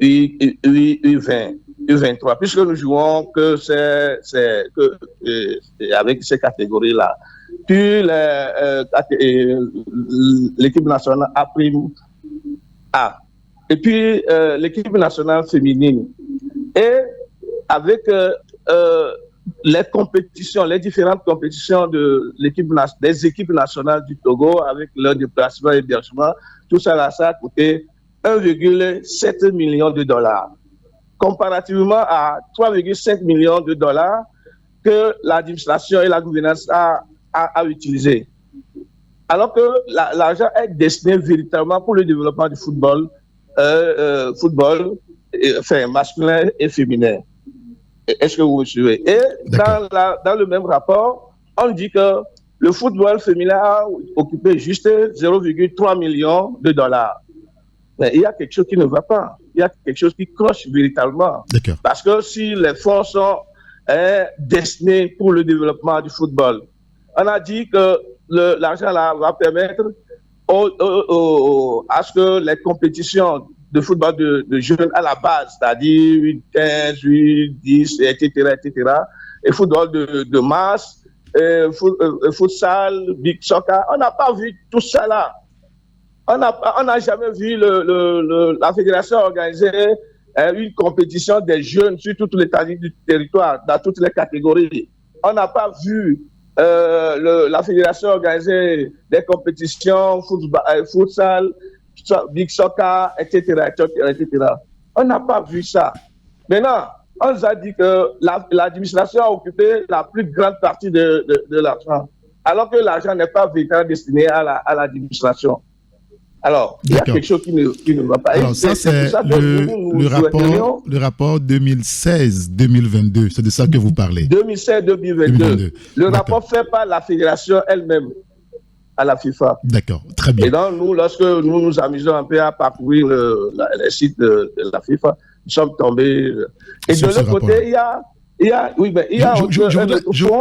U20, U23, puisque nous jouons avec ces catégories-là. Puis l'équipe nationale A. Et puis l'équipe nationale féminine. Et avec les compétitions, les différentes compétitions des équipes nationales du Togo, avec leur déplacement et hébergement, tout ça là, ça a coûté 1,7 million de dollars. Comparativement à 3,5 millions de dollars que l'administration et la gouvernance a utilisé. Alors que l'argent est destiné véritablement pour le développement du football, masculin et féminin. Est-ce que vous me suivez? Et dans le même rapport, on dit que le football féminin a occupé juste 0,3 millions de dollars. Mais il y a quelque chose qui ne va pas. Il y a quelque chose qui cloche véritablement. Parce que si les fonds sont destinés pour le développement du football, on a dit que l'argent là va permettre à ce que les compétitions de football de jeunes à la base, c'est-à-dire 8-15, 8-10, etc., et football de masse, futsal, big soccer, on n'a pas vu tout ça là. On n'a jamais vu la fédération organiser une compétition des jeunes sur toute l'étendue du territoire, dans toutes les catégories. On n'a pas vu la fédération organiser des compétitions futsal, big soccer, etc. On n'a pas vu ça. Maintenant, on nous a dit que l'administration a occupé la plus grande partie de l'argent, alors que l'argent n'est pas véritablement destiné à l'administration. Alors, il y a quelque chose qui ne va pas. Alors, ça, c'est le rapport 2016-2022. C'est de ça que vous parlez. 2016-2022. Le rapport fait par la fédération elle-même à la FIFA. D'accord, très bien. Et donc, nous, lorsque nous nous amusons un peu à parcourir les sites de la FIFA, nous sommes tombés. Et de l'autre côté,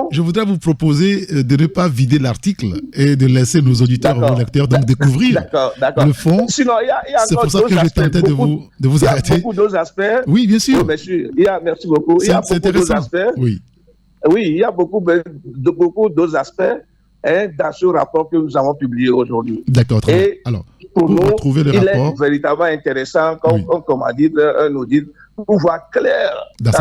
je voudrais vous proposer de ne pas vider l'article et de laisser nos auditeurs ou lecteurs donc découvrir le fond. Sinon, c'est pour ça que je tentais de vous arrêter. Il y a beaucoup d'autres aspects. Oui, bien sûr. Merci beaucoup. Il y a beaucoup d'autres aspects. Oui, il y a beaucoup d'autres aspects dans ce rapport que nous avons publié aujourd'hui. D'accord, très bien. Alors, pour nous, le rapport, est véritablement intéressant, comme a dit un audit, pour voir clair dans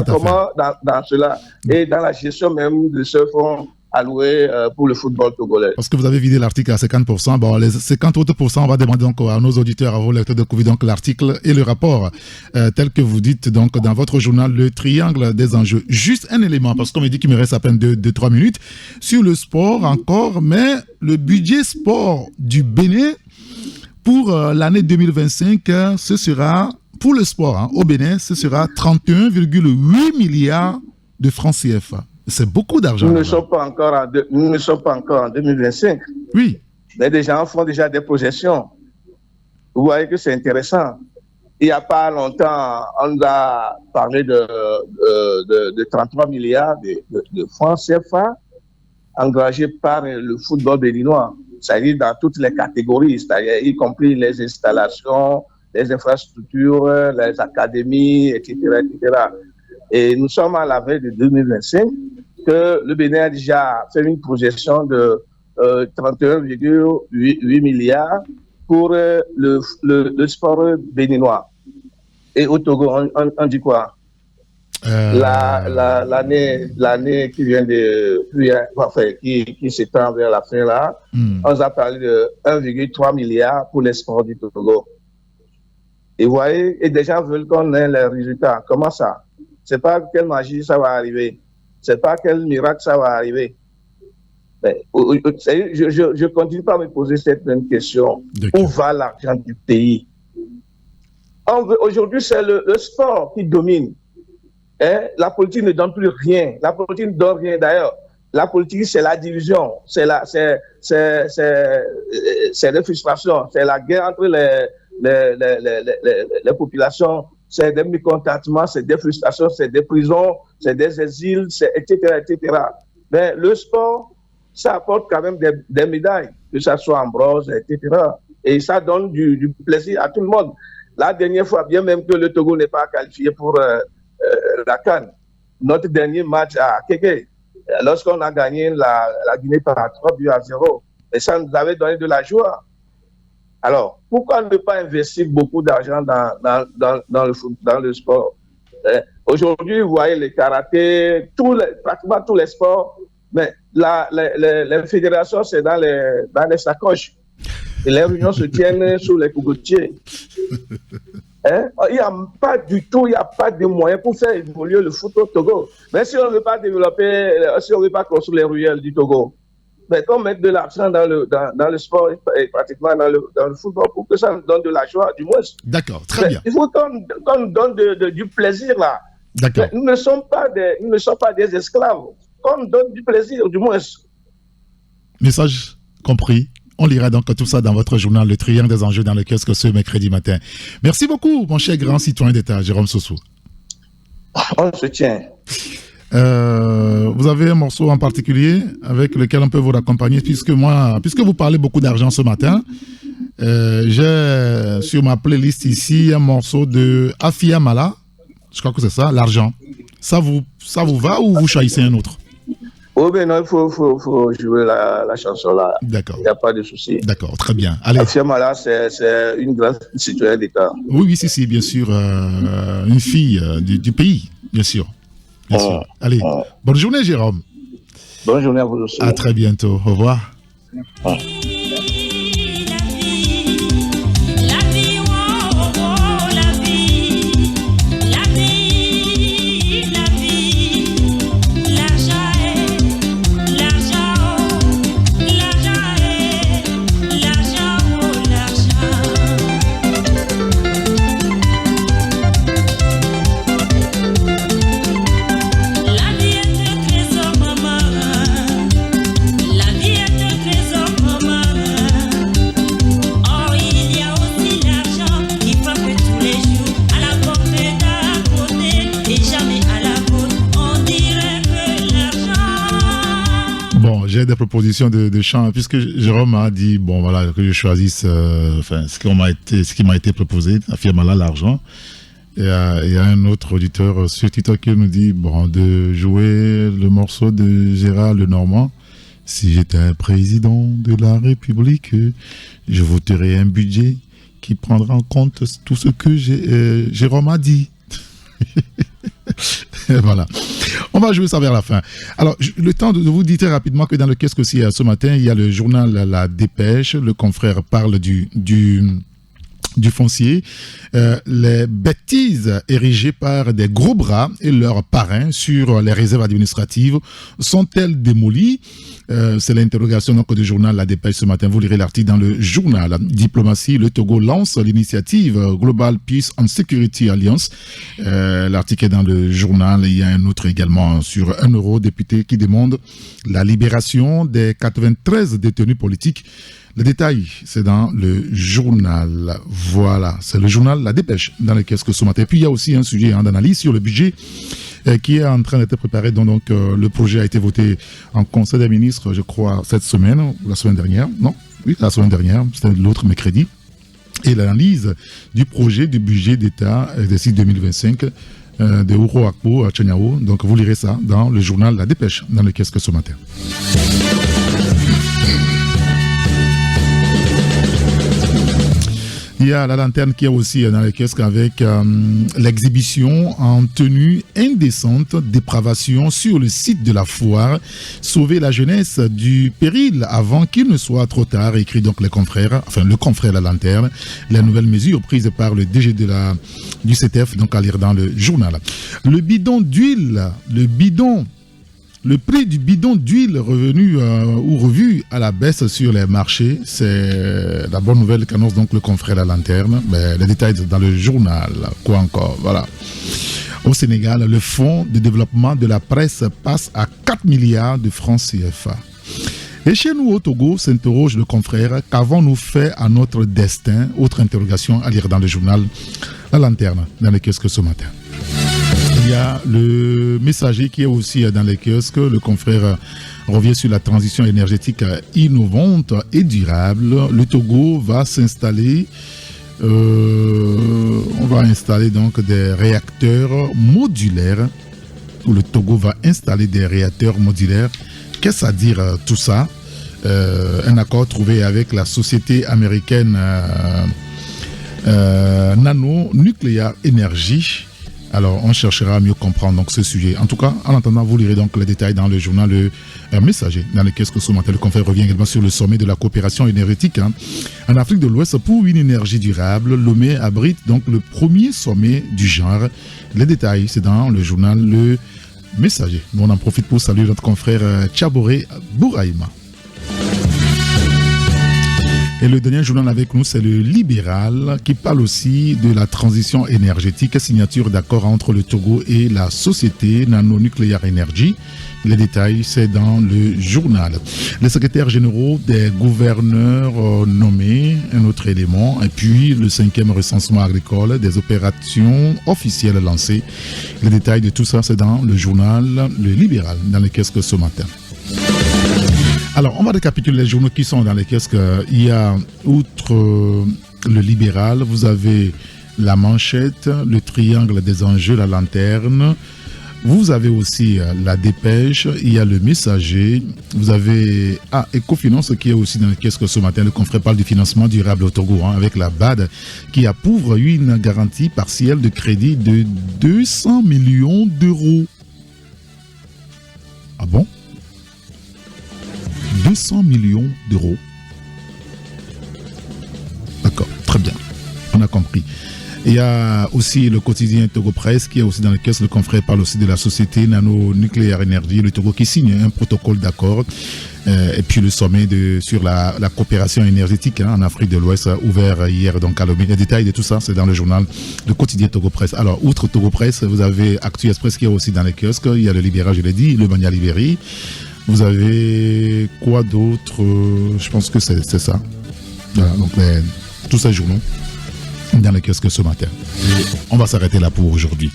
cela et dans la gestion même de ce fonds alloué pour le football togolais. Parce que vous avez vidé l'article à 50%. Bon, les 50 autres pourcents, on va demander donc à nos auditeurs, à vos lecteurs de couvrir donc l'article et le rapport tel que vous dites donc dans votre journal, le triangle des enjeux. Juste un élément, parce qu'on me dit qu'il me reste à peine 2-3 minutes, sur le sport encore, mais le budget sport du Bénin pour l'année 2025, ce sera, pour le sport au Bénin, ce sera 31,8 milliards de francs CFA. C'est beaucoup d'argent. Nous ne sommes pas encore en 2025. Oui. Mais des gens font déjà des projections. Vous voyez que c'est intéressant. Il n'y a pas longtemps, on a parlé de 33 milliards de francs CFA engagés par le football béninois. C'est-à-dire dans toutes les catégories, c'est-à-dire y compris les installations, les infrastructures, les académies, etc., etc. Et nous sommes à la veille de 2025 que le Bénin a déjà fait une projection de 31,8 milliards pour le sport béninois. Et au Togo, on dit quoi? L'année qui vient qui s'étend vers la fin là, on nous a parlé de 1,3 milliard pour les sports du Togo. Et vous voyez, et des gens veulent qu'on ait les résultats. Comment ça? C'est pas quelle magie ça va arriver. C'est pas quel miracle ça va arriver. Mais, je continue pas à me poser cette même question. Où va l'argent du pays? Aujourd'hui, c'est le sport qui domine. La politique ne donne plus rien. La politique ne donne rien d'ailleurs. La politique, c'est la division, c'est les frustrations, c'est la guerre entre les populations, c'est des mécontentements, c'est des frustrations, c'est des prisons, c'est des exils, etc., etc. Mais le sport, ça apporte quand même des médailles, que ça soit en bronze, etc. Et ça donne du plaisir à tout le monde. La dernière fois, bien même que le Togo n'est pas qualifié pour la CAN, notre dernier match à Kéké, lorsqu'on a gagné la Guinée par 3-0, et ça nous avait donné de la joie. Alors, pourquoi ne pas investir beaucoup d'argent dans le sport? Aujourd'hui, vous voyez les karatés, pratiquement tous les sports, mais les fédérations, c'est dans les sacoches. Et les réunions se tiennent sous les cocotiers. Il n'y a pas du tout, il n'y a pas de moyens pour faire évoluer le foot au Togo. Mais si on ne veut pas développer, si on ne veut pas construire les ruelles du Togo, mais qu'on mette de l'argent dans le sport et pratiquement dans le football pour que ça nous donne de la joie, du moins. D'accord, très bien. Il faut qu'on nous donne du plaisir là. D'accord. Nous ne sommes pas des esclaves. Qu'on nous donne du plaisir, du moins. Message compris. On lira donc tout ça dans votre journal Le Triangle des enjeux dans le kiosque ce mercredi matin. Merci beaucoup, mon cher grand citoyen d'État, Jérôme Sossou. On se tient. Vous avez un morceau en particulier avec lequel on peut vous accompagner, puisque vous parlez beaucoup d'argent ce matin, j'ai sur ma playlist ici un morceau de Afia Mala, je crois que c'est ça, l'argent. Ça vous va ou vous choisissez un autre? Oh ben non, il faut jouer la chanson là. D'accord. Il n'y a pas de souci. D'accord, très bien. Allez. Afia Mala, c'est une grande citoyenne d'État. Oui, si, bien sûr, une fille du pays, bien sûr. Bien sûr. Allez, bonne journée Jérôme. Bonne journée à vous aussi. À très bientôt, au revoir. J'ai des propositions de chants, puisque Jérôme a dit bon voilà que je choisisse ce qui m'a été proposé, Afia Mala, l'argent. Et il y a un autre auditeur sur Twitter qui nous dit bon de jouer le morceau de Gérard Lenormand. Si j'étais un président de la République, je voterais un budget qui prendra en compte tout ce que Jérôme a dit. Voilà. On va jouer ça vers la fin. Alors, le temps de vous dire très rapidement que dans le kiosque aussi ce matin, il y a le journal La Dépêche. Le confrère parle du foncier. Les bêtises érigées par des gros bras et leurs parrains sur les réserves administratives sont-elles démolies? C'est l'interrogation donc du journal La Dépêche ce matin. Vous lirez l'article dans le journal Diplomatie. Le Togo lance l'initiative Global Peace and Security Alliance. L'article est dans le journal. Il y a un autre également sur 1 eurodéputé qui demande la libération des 93 détenus politiques. Le détail, c'est dans le journal. Voilà, c'est le journal La Dépêche dans le kiosque ce matin. Et puis, il y a aussi un sujet d'analyse sur le budget qui est en train d'être préparé. Donc, le projet a été voté en Conseil des ministres, je crois, cette semaine ou la semaine dernière. Non, oui, la semaine dernière, c'était l'autre mercredi. Et l'analyse du projet du budget d'État exercice 2025 de Ouro Akpo à Tchanyao. Donc, vous lirez ça dans le journal La Dépêche dans le kiosque ce matin. Il y a la lanterne qui est aussi dans les kiosques avec l'exhibition en tenue indécente, dépravation sur le site de la foire. Sauver la jeunesse du péril avant qu'il ne soit trop tard, écrit donc le confrère La Lanterne. La nouvelle mesure prise par le DG du CTF, donc à lire dans le journal. Le bidon d'huile, le prix du bidon d'huile revenu ou revu à la baisse sur les marchés, c'est la bonne nouvelle qu'annonce donc le confrère La Lanterne. Mais les détails dans le journal. Quoi encore? Voilà. Au Sénégal, le fonds de développement de la presse passe à 4 milliards de francs CFA. Et chez nous au Togo, s'interroge le confrère, qu'avons-nous fait à notre destin? Autre interrogation à lire dans le journal La Lanterne, dans les kiosques ce matin. Il y a le Messager qui est aussi dans les kiosques. Le confrère revient sur la transition énergétique innovante et durable. Le Togo va s'installer. On va installer donc des réacteurs modulaires. Le Togo va installer des réacteurs modulaires. Qu'est-ce à dire tout ça? Un accord trouvé avec la société américaine Nano Nuclear Energy. Alors, on cherchera à mieux comprendre donc, ce sujet. En tout cas, en attendant, vous lirez donc les détails dans le journal Le Messager, dans lequel ce matin, le confrère revient également sur le sommet de la coopération énergétique en Afrique de l'Ouest pour une énergie durable. Lomé abrite donc le premier sommet du genre. Les détails, c'est dans le journal Le Messager. Nous, on en profite pour saluer notre confrère Tchaboré Bouraïma. Et le dernier journal avec nous, c'est le Libéral qui parle aussi de la transition énergétique, signature d'accord entre le Togo et la société Nano Nuclear Energy. Les détails, c'est dans le journal. Les secrétaires généraux des gouverneurs nommés, un autre élément, et puis le 5e recensement agricole, des opérations officielles lancées. Les détails de tout ça, c'est dans le journal Le Libéral, dans les kiosques ce matin. Alors, on va récapituler les journaux qui sont dans les kiosques. Il y a, outre le Libéral, vous avez la Manchette, le Triangle des enjeux, la Lanterne. Vous avez aussi la Dépêche, il y a le Messager. Vous avez Ecofinance qui est aussi dans les kiosques ce matin. Le confrère parle du financement durable au Togo avec la BAD qui approuve une garantie partielle de crédit de 200 millions d'euros. Ah bon? 200 millions d'euros. D'accord, très bien. On a compris. Il y a aussi le quotidien Togo Presse qui est aussi dans le caisse. Le confrère parle aussi de la société Nano Nuclear Energy, le Togo qui signe un protocole d'accord. Et puis le sommet sur la coopération énergétique en Afrique de l'Ouest ouvert hier donc à Lomé. Les détails de tout ça, c'est dans le journal Le Quotidien Togo Presse. Alors, outre Togo Presse, vous avez Actu Express qui est aussi dans les kiosques. Il y a le Libéral, je l'ai dit, le Mania Libéry. Vous avez quoi d'autre? Je pense que c'est ça. Voilà, donc tous ces journaux dans les kiosques ce matin. On va s'arrêter là pour aujourd'hui.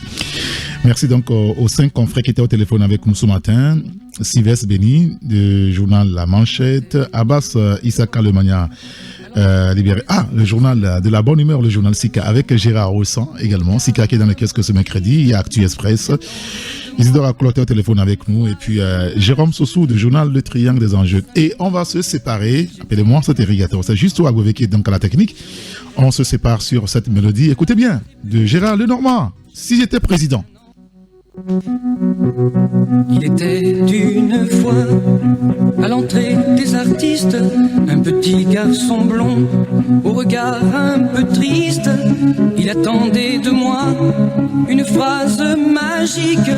Merci donc aux 5 confrères qui étaient au téléphone avec nous ce matin. Sylvestre Béni, du journal La Manchette. Abbas Issaka Lemania, libéré. Le journal de la bonne humeur, le journal Sika, avec Gérard Roussan également. Sika qui est dans les kiosques ce mercredi. Il y a Actu Express. Isidore a cloté au téléphone avec nous. Et puis Jérôme Sossou du journal Le Triangle des enjeux. Et on va se séparer. Appelez-moi cet irrigateur. C'est juste toi qui est donc à la technique. On se sépare sur cette mélodie. Écoutez bien, de Gérard Lenormand. Si j'étais président. Il était une fois à l'entrée des artistes un petit garçon blond au regard un peu triste. Il attendait de moi une phrase magique.